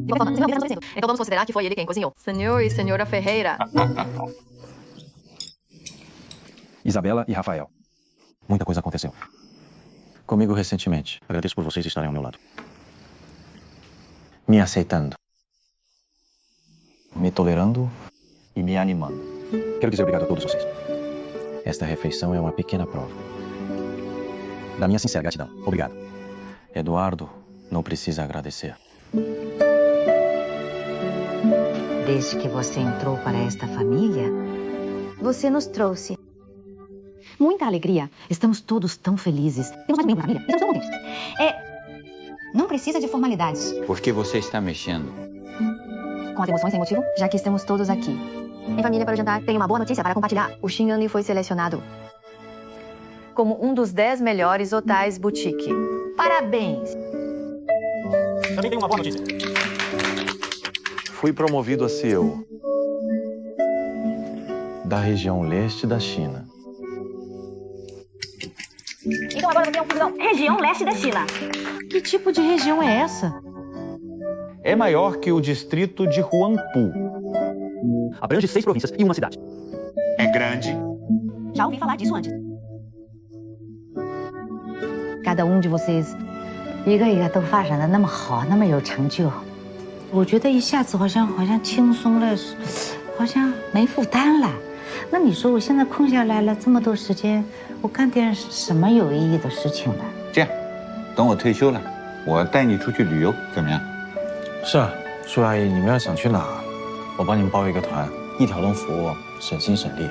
Então vamos considerar que foi ele quem cozinhou. Senhor e senhora Ferreira. Isabela e Rafael. Muita coisa aconteceu. Comigo recentemente. Agradeço por vocês estarem ao meu lado. Me aceitando. Me tolerando. E me animando. Quero dizer obrigado a todos vocês. Esta refeição é uma pequena prova. Da minha sincera gratidão. Obrigado. Eduardo, não precisa agradecer. Desde que você entrou para esta família, você nos trouxe muita alegria. Estamos todos tão felizes. Temos mais um membro da família. Estamos tão contentes. Não precisa de formalidades. Por que você está mexendo? Com as emoções sem motivo, já que estamos todos aqui. Em família para o jantar, tenho uma boa notícia para compartilhar. O Xinganli foi selecionado como um dos 10 melhores hotéis boutique. Parabéns! Também tenho uma boa notícia. Fui promovido a CEO da região leste da China. Então agora você é um fusão. Região leste da China. Que tipo de região é essa? É maior que o distrito de Huangpu. Abrange 6 províncias e uma cidade. É grande. Já ouvi falar disso antes. Cada um de vocês 一个一个都发展的那么好，那么有成就，我觉得一下子好像轻松了，好像没负担了。那你说我现在空下来了这么多时间，我干点什么有意义的事情呢？这样，等我退休了，我带你出去旅游，怎么样？是啊，苏阿姨，你们要想去哪，我帮你们包一个团，一条龙服务，省心省力。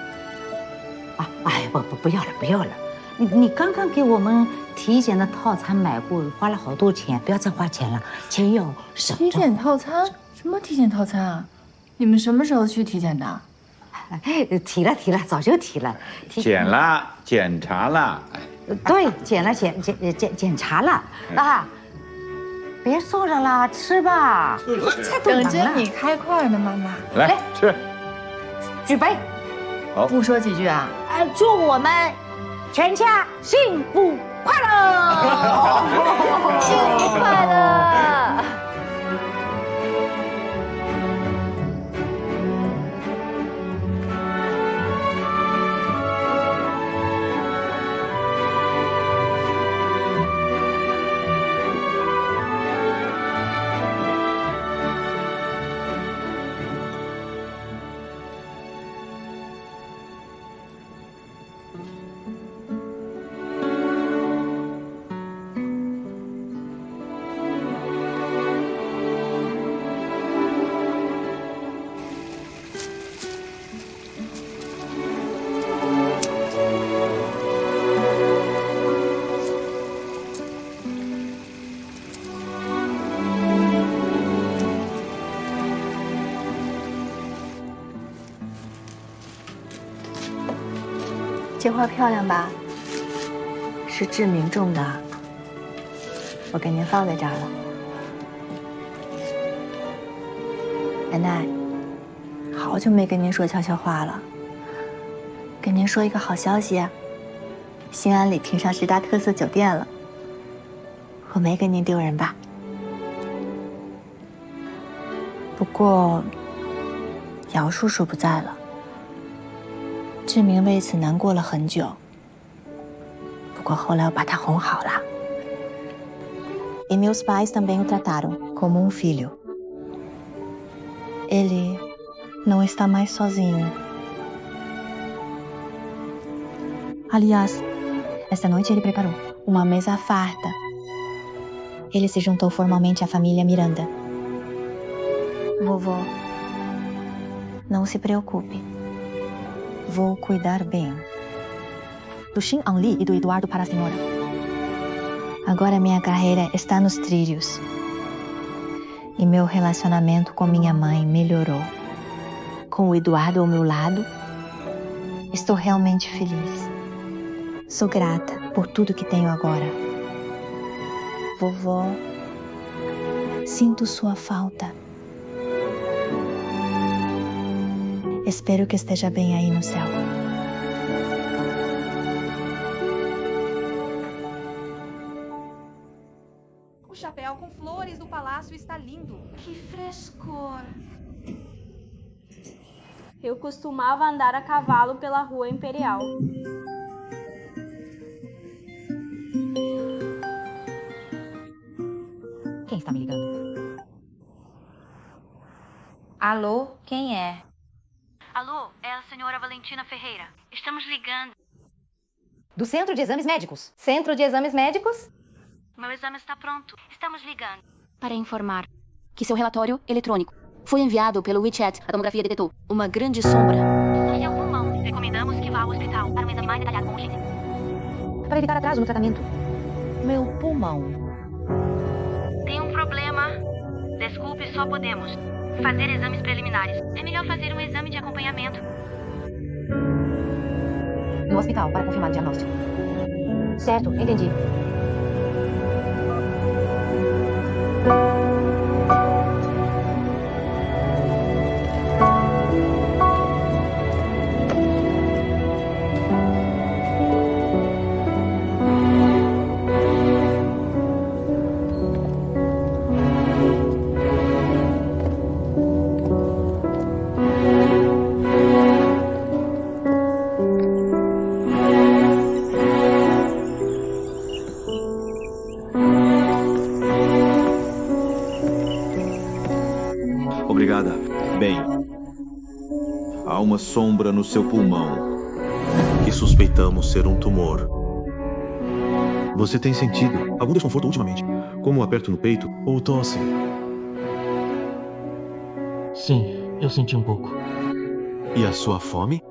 啊，哎，不要了，不要了。你刚刚给我们体检的套餐买过，花了好多钱，不要再花钱了，钱要省着。体检套餐？什么体检套餐啊？你们什么时候去体检的？提了，早就提了。检了，检查了。对，检查了啊！别坐着了，吃吧。菜都冷了。等着你开块呢，妈妈。来吃，举杯。好，不说几句啊？祝我们全家幸福快乐！幸福快乐！这花漂亮吧？是致命种的，我给您放在这儿了。奶奶，好久没跟您说悄悄话了，跟您说一个好消息，兴安里评上10大特色酒店了。我没跟您丢人吧？不过，姚叔叔不在了，志明为此难过了很久。不过后来我把他哄好了。E meus pais também o trataram como um filho. Ele não está mais sozinho. Aliás, esta noite ele preparou uma mesa farta. Ele se juntou formalmente à família Miranda. Vovó, não se preocupe. Vou cuidar bem. Do Xin Anli e do Eduardo para a senhora. Agora minha carreira está nos trilhos. E meu relacionamento com minha mãe melhorou. Com o Eduardo ao meu lado, estou realmente feliz. Sou grata por tudo que tenho agora. Vovó, sinto sua falta. Espero que esteja bem aí no céu. O chapéu com flores do palácio está lindo. Que frescor! Eu costumava andar a cavalo pela rua imperial. Quem está me ligando? Alô, quem é? Alô, é a senhora Valentina Ferreira. Estamos ligando. Do Centro de Exames Médicos. Centro de Exames Médicos? Meu exame está pronto. Estamos ligando. Para informar que seu relatório eletrônico foi enviado pelo WeChat. A tomografia detectou uma grande sombra No seu pulmão. Recomendamos que vá ao hospital para um exame mais detalhado com urgência. Para evitar atraso no tratamento. Meu pulmão. Tem um problema. Desculpe, só podemos fazer exames preliminares. É melhor fazer um exame de acompanhamento. No hospital para confirmar o diagnóstico. Certo, entendi. Obrigada. Bem, há uma sombra no seu pulmão que suspeitamos ser um tumor. Você tem sentido algum desconforto ultimamente? Como um aperto no peito ou tosse? Sim, eu senti um pouco. E a sua fome?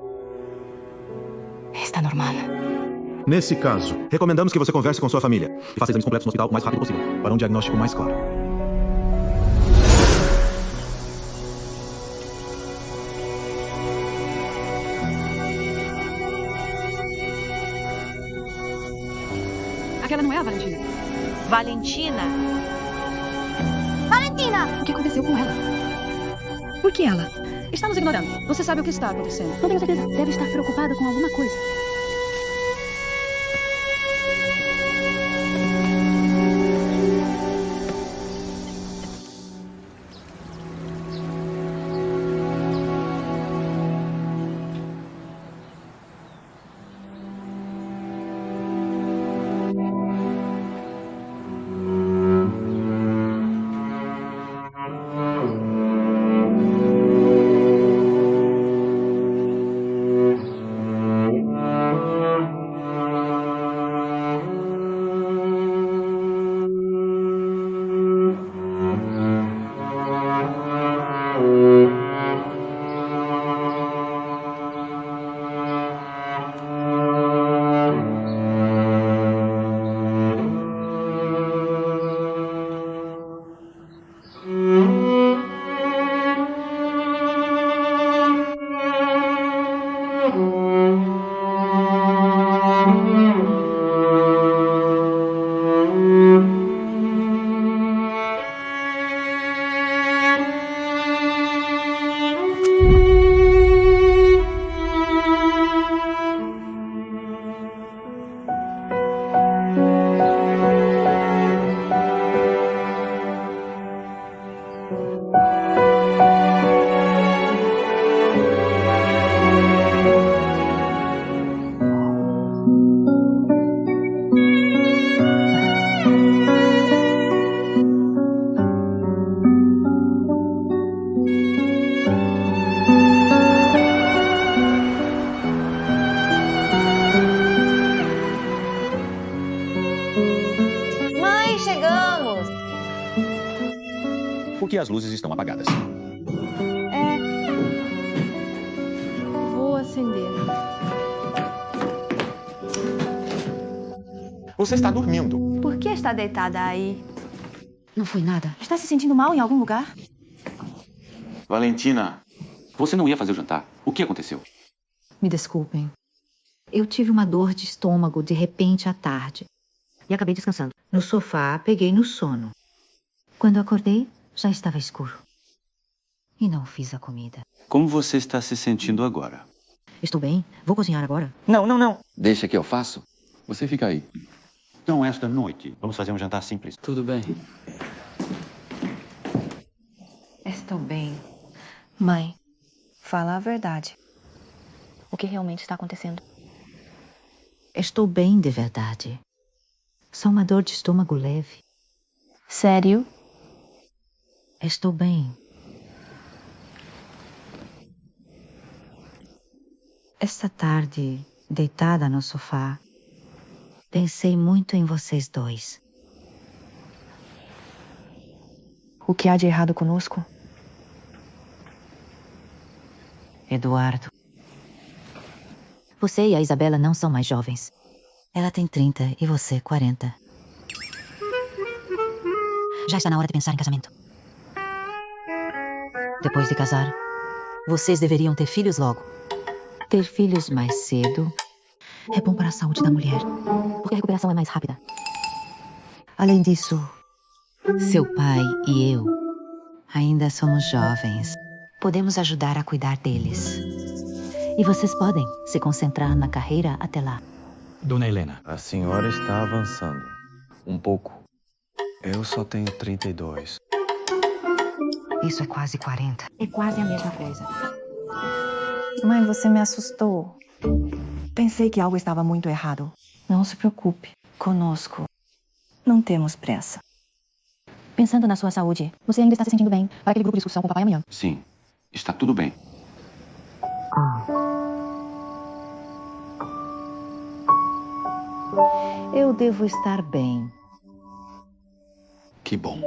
Está normal. Nesse caso, recomendamos que você converse com sua família e faça exames completos no hospital o mais rápido possível, para um diagnóstico mais claro. Aquela não é a Valentina. Valentina? Valentina! O que aconteceu com ela? Por que ela? Está nos ignorando. Você sabe o que está acontecendo. Não tenho certeza. Deve estar preocupada com alguma coisa. porque as luzes estão apagadas. Vou acender. Você está dormindo. Por que está deitada aí? Não foi nada. Está se sentindo mal em algum lugar? Valentina, você não ia fazer o jantar. O que aconteceu? Me desculpem. Eu tive uma dor de estômago de repente à tarde. E acabei descansando. No sofá, peguei no sono. Quando acordei, já estava escuro. E não fiz a comida. Como você está se sentindo agora? Estou bem. Vou cozinhar agora. Não. Deixa que eu faço. Você fica aí. Não esta noite. Vamos fazer um jantar simples. Tudo bem. Estou bem. Mãe, fala a verdade. O que realmente está acontecendo? Estou bem de verdade. Só uma dor de estômago leve. Sério? Estou bem. Esta tarde, deitada no sofá, pensei muito em vocês dois. O que há de errado conosco? Eduardo. Você e a Isabela não são mais jovens. Ela tem 30 e você 40. Já está na hora de pensar em casamento. Depois de casar, vocês deveriam ter filhos logo. Ter filhos mais cedo é bom para a saúde da mulher, porque a recuperação é mais rápida. Além disso, seu pai e eu ainda somos jovens. Podemos ajudar a cuidar deles. E vocês podem se concentrar na carreira até lá. Dona Helena. A senhora está avançando. Um pouco. Eu só tenho 32. Isso é quase 40. É quase a mesma coisa. Mãe, você me assustou. Pensei que algo estava muito errado. Não se preocupe. Conosco, não temos pressa. Pensando na sua saúde, você ainda está se sentindo bem para aquele grupo de discussão com o papai amanhã? Sim, está tudo bem. Eu devo estar bem. Que bom.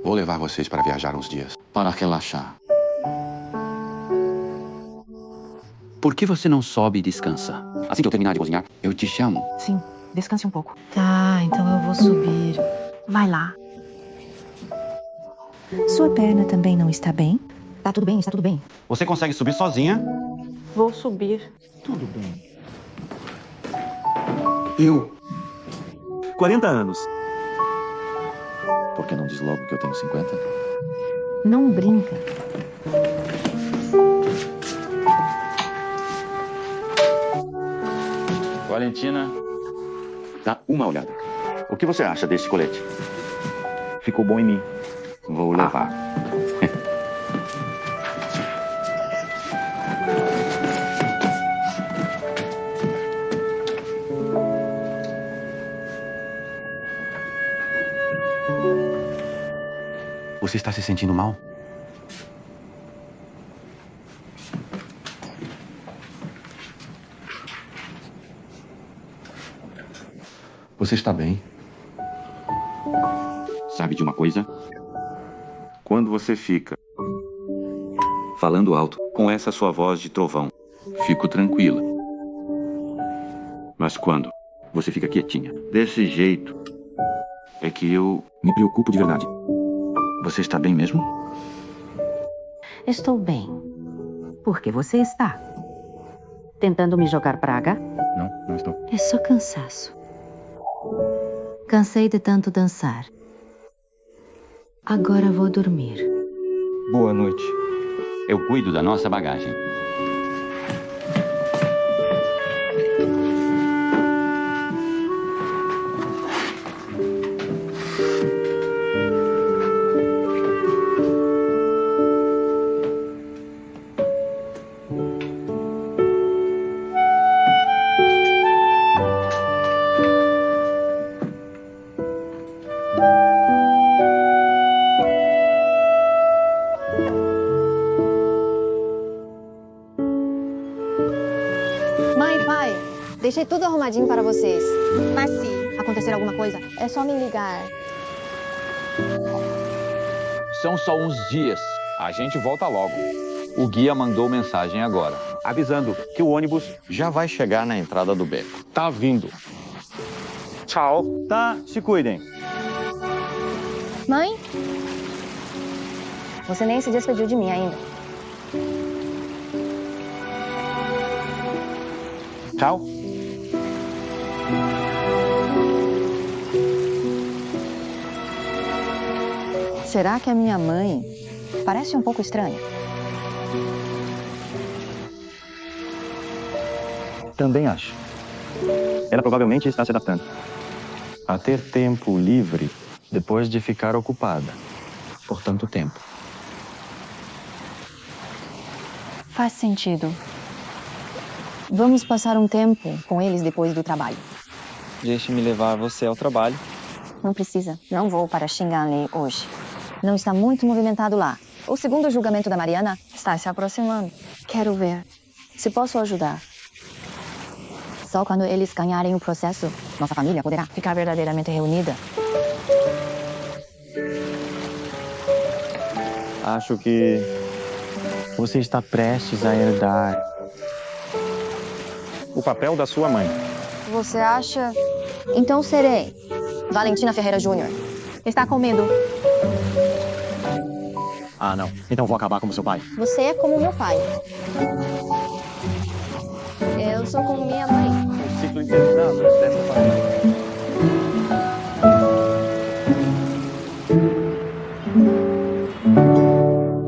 Vou levar vocês para viajar uns dias, para relaxar. Por que você não sobe e descansa? Assim que eu terminar de cozinhar, eu te chamo. Sim, descanse um pouco. Tá, então eu vou subir. Vai lá. Sua perna também não está bem? Tá tudo bem, está tudo bem. Você consegue subir sozinha? Vou subir. Tudo bem. Eu? 40 anos. Por que não diz logo que eu tenho 50? Não brinca. Valentina, dá uma olhada. O que você acha desse colete? Ficou bom em mim. Vou levar. Você está se sentindo mal? Você está bem? Sabe de uma coisa? Quando você fica falando alto, com essa sua voz de trovão, fico tranquila. Mas quando você fica quietinha, desse jeito, é que eu me preocupo de verdade. Você está bem mesmo? Estou bem. Por que você está? Tentando me jogar praga? Não estou. É só cansaço. Cansei de tanto dançar. Agora vou dormir. Boa noite. Eu cuido da nossa bagagem. Deixei tudo arrumadinho para vocês. Mas se acontecer alguma coisa, é só me ligar. São só uns dias. A gente volta logo. O guia mandou mensagem agora, avisando que o ônibus já vai chegar na entrada do beco. Tá vindo. Tchau. Tá, se cuidem. Mãe? Você nem se despediu de mim ainda. Tchau. Será que a minha mãe parece um pouco estranha? Também acho. Ela provavelmente está se adaptando a ter tempo livre depois de ficar ocupada por tanto tempo. Faz sentido. Vamos passar um tempo com eles depois do trabalho. Deixe-me levar você ao trabalho. Não precisa. Não vou para Xinganli hoje. Não está muito movimentado lá. O segundo julgamento da Mariana está se aproximando. Quero ver se posso ajudar. Só quando eles ganharem o processo, nossa família poderá ficar verdadeiramente reunida. Acho que você está prestes a herdar o papel da sua mãe. Você acha? Então serei Valentina Ferreira Júnior. Está com medo? Ah, não. Então vou acabar como seu pai. Você é como meu pai. Eu sou como minha mãe. O ciclo interminável dessa família.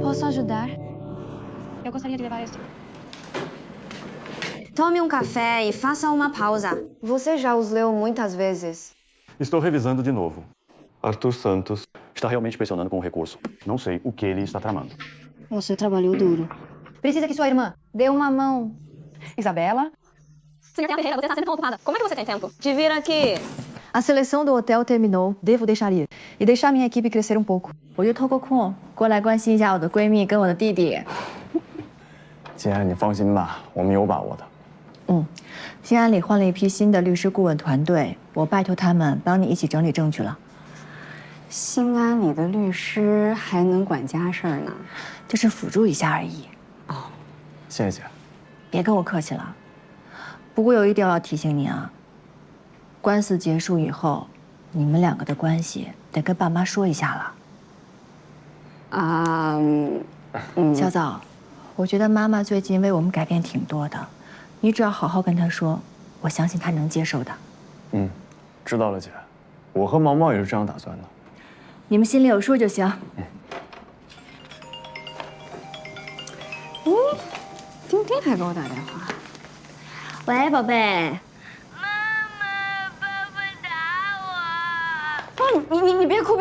Posso ajudar? Eu gostaria de levar isso. Tome um café e faça uma pausa. Você já os leu muitas vezes. Estou revisando de novo. Arthur Santos está realmente pressionando com o recurso. Não sei o que ele está tramando. Você trabalhou duro. Precisa que sua irmã dê uma mão. Isabela? Senhora Ferreira, você está sempre tão ocupada. Como é que você tem tempo de vir aqui? A seleção do hotel terminou. Devo deixar ir. E deixar minha equipe crescer um pouco. 我就偷个空过来关心一下我的闺蜜跟我的弟弟。姐，你放心吧，我们有把握的。新安里换了一批新的律师顾问团队，我拜托他们帮你一起整理证据了。新安里的律师还能管家事呢？就是辅助一下而已。哦，谢谢姐。别跟我客气了。不过有一点我要提醒你啊，官司结束以后，你们两个的关系得跟爸妈说一下了。小枣，我觉得妈妈最近为我们改变挺多的，你只要好好跟她说，我相信她能接受的。知道了，姐。我和毛毛也是这样打算的。你们心里有数就行。丁丁还给我打电话。喂，宝贝。你别哭，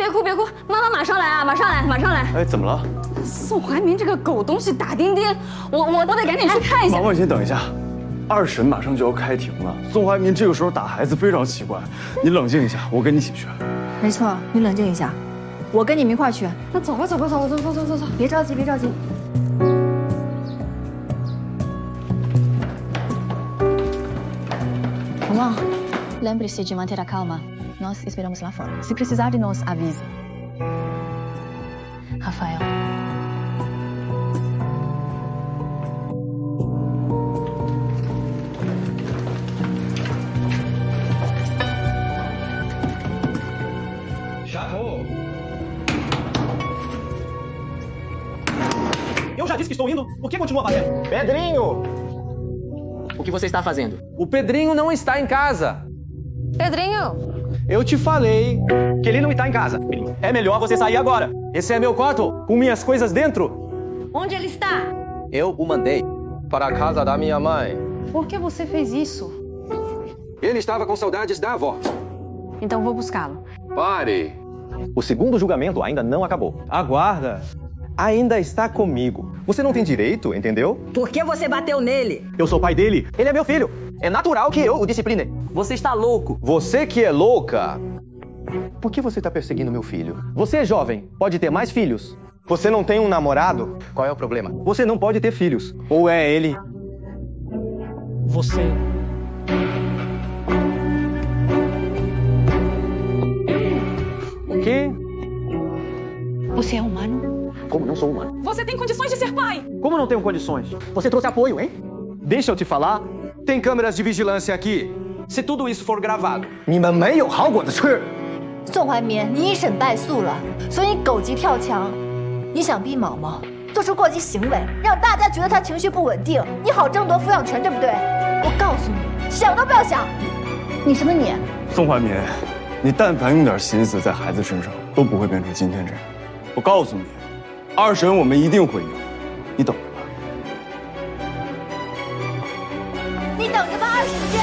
妈妈马上来啊，马上来。哎，怎么了？宋怀民这个狗东西打钉钉，我得赶紧去看一下。毛毛，先等一下，二审马上就要开庭了，宋怀民这个时候打孩子非常奇怪，你冷静一下，我跟你一起去。没错，你冷静一下，我跟你们一块儿去。那走吧，别着急。Amor, lembre-se de manter a calma. Nós esperamos lá fora. Se precisar de nós, avise. Rafael. Chato! Eu já disse que estou indo. Por que continua fazendo? Pedrinho! O que você está fazendo? O Pedrinho não está em casa. Pedrinho! Eu te falei que ele não está em casa. É melhor você sair agora. Esse é meu quarto, com minhas coisas dentro. Onde ele está? Eu o mandei para a casa da minha mãe. Por que você fez isso? Ele estava com saudades da avó. Então vou buscá-lo. Pare! O segundo julgamento ainda não acabou. Aguarda. Ainda está comigo. Você não tem direito, entendeu? Por que você bateu nele? Eu sou pai dele. Ele é meu filho. É natural que eu o discipline. Você está louco. Você que é louca. Por que você está perseguindo meu filho? Você é jovem, pode ter mais filhos. Você não tem um namorado? Qual é o problema? Você não pode ter filhos. Ou é ele? Você... O quê? Você é humano? Como não sou humano? Você tem condições de ser pai? Como não tenho condições? Você trouxe apoio, hein? Deixa eu te falar. Tem câmeras de vigilância aqui. Se tudo isso for gravado. 你们没有好果子吃。宋怀民，你一审败诉了，所以你狗急跳墙。你想逼毛毛做出过激行为，让大家觉得他情绪不稳定，你好争夺抚养权，对不对？我告诉你，想都不要想。你什么你？宋怀民，你但凡用点心思在孩子身上，都不会变成今天这样。我告诉你，2审我们一定会赢，你等着吧。你等着吧，2审见。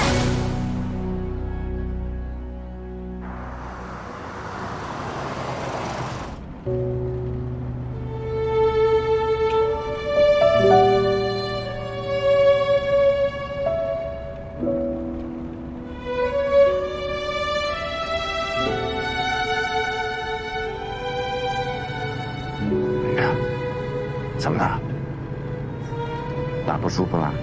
怎么了？哪不舒服了？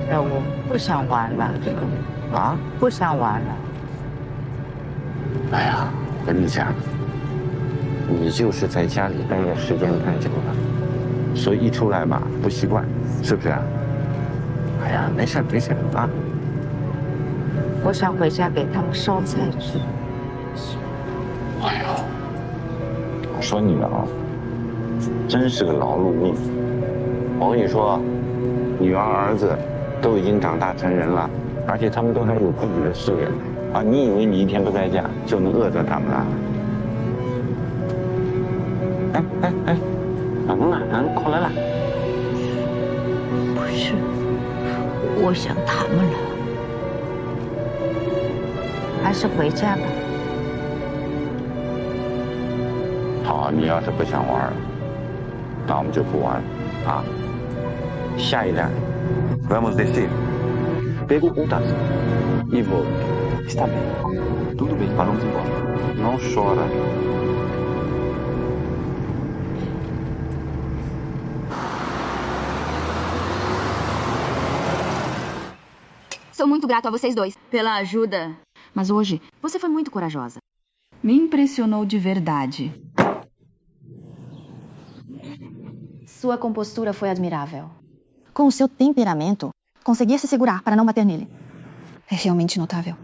我不想玩了。啊？不想玩了。哎呀，我跟你讲，你就是在家里待的时间太久了，所以一出来嘛不习惯，是不是？哎呀，没事没事啊。我想回家给他们烧菜吃。哎呦，我说你啊，真是个劳碌命。我跟你说，女儿儿子都已经长大成人了，而且他们都还有自己的事业啊！你以为你一天不在家就能饿着他们了？哎，快来了！不是，我想他们了，还是回家吧。好，你要是不想玩，那我们就不玩啊。下一站 Vamos descer. Perguntas. E vou. Está bem. Tudo bem, vamos embora. Não chora. Sou muito grato a vocês dois pela ajuda. Mas hoje, você foi muito corajosa. Me impressionou de verdade. Sua compostura foi admirável. Com o seu temperamento, conseguia se segurar para não bater nele. É realmente notável.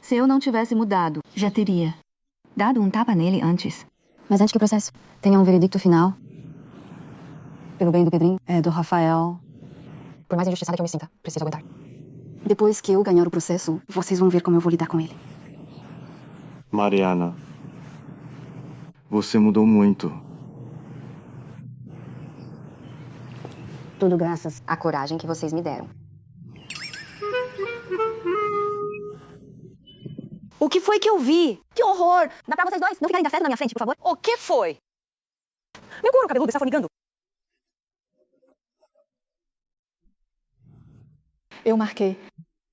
Se eu não tivesse mudado, Já teria dado tapa nele antes. Mas antes que o processo tenha veredicto final, pelo bem do Pedrinho, do Rafael, por mais injustiçada que eu me sinta, preciso aguentar. Depois que eu ganhar o processo, vocês vão ver como eu vou lidar com ele. Mariana, você mudou muito. Tudo graças à coragem que vocês me deram. O que foi que eu vi? Que horror! Dá pra vocês dois não ficarem da festa na minha frente, por favor? O que foi? Meu couro cabeludo está fornicando. Eu marquei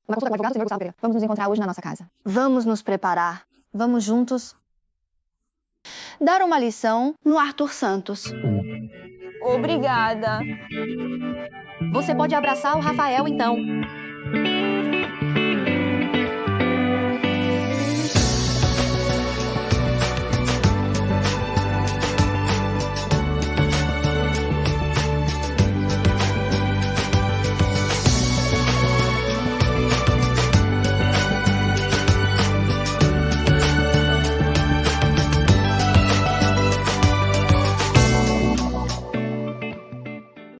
uma consulta com o advogado, senhor Gustavo Pereira. Vamos nos encontrar hoje na nossa casa. Vamos nos preparar. Vamos juntos dar uma lição no Arthur Santos. Obrigada. Você pode abraçar o Rafael, então.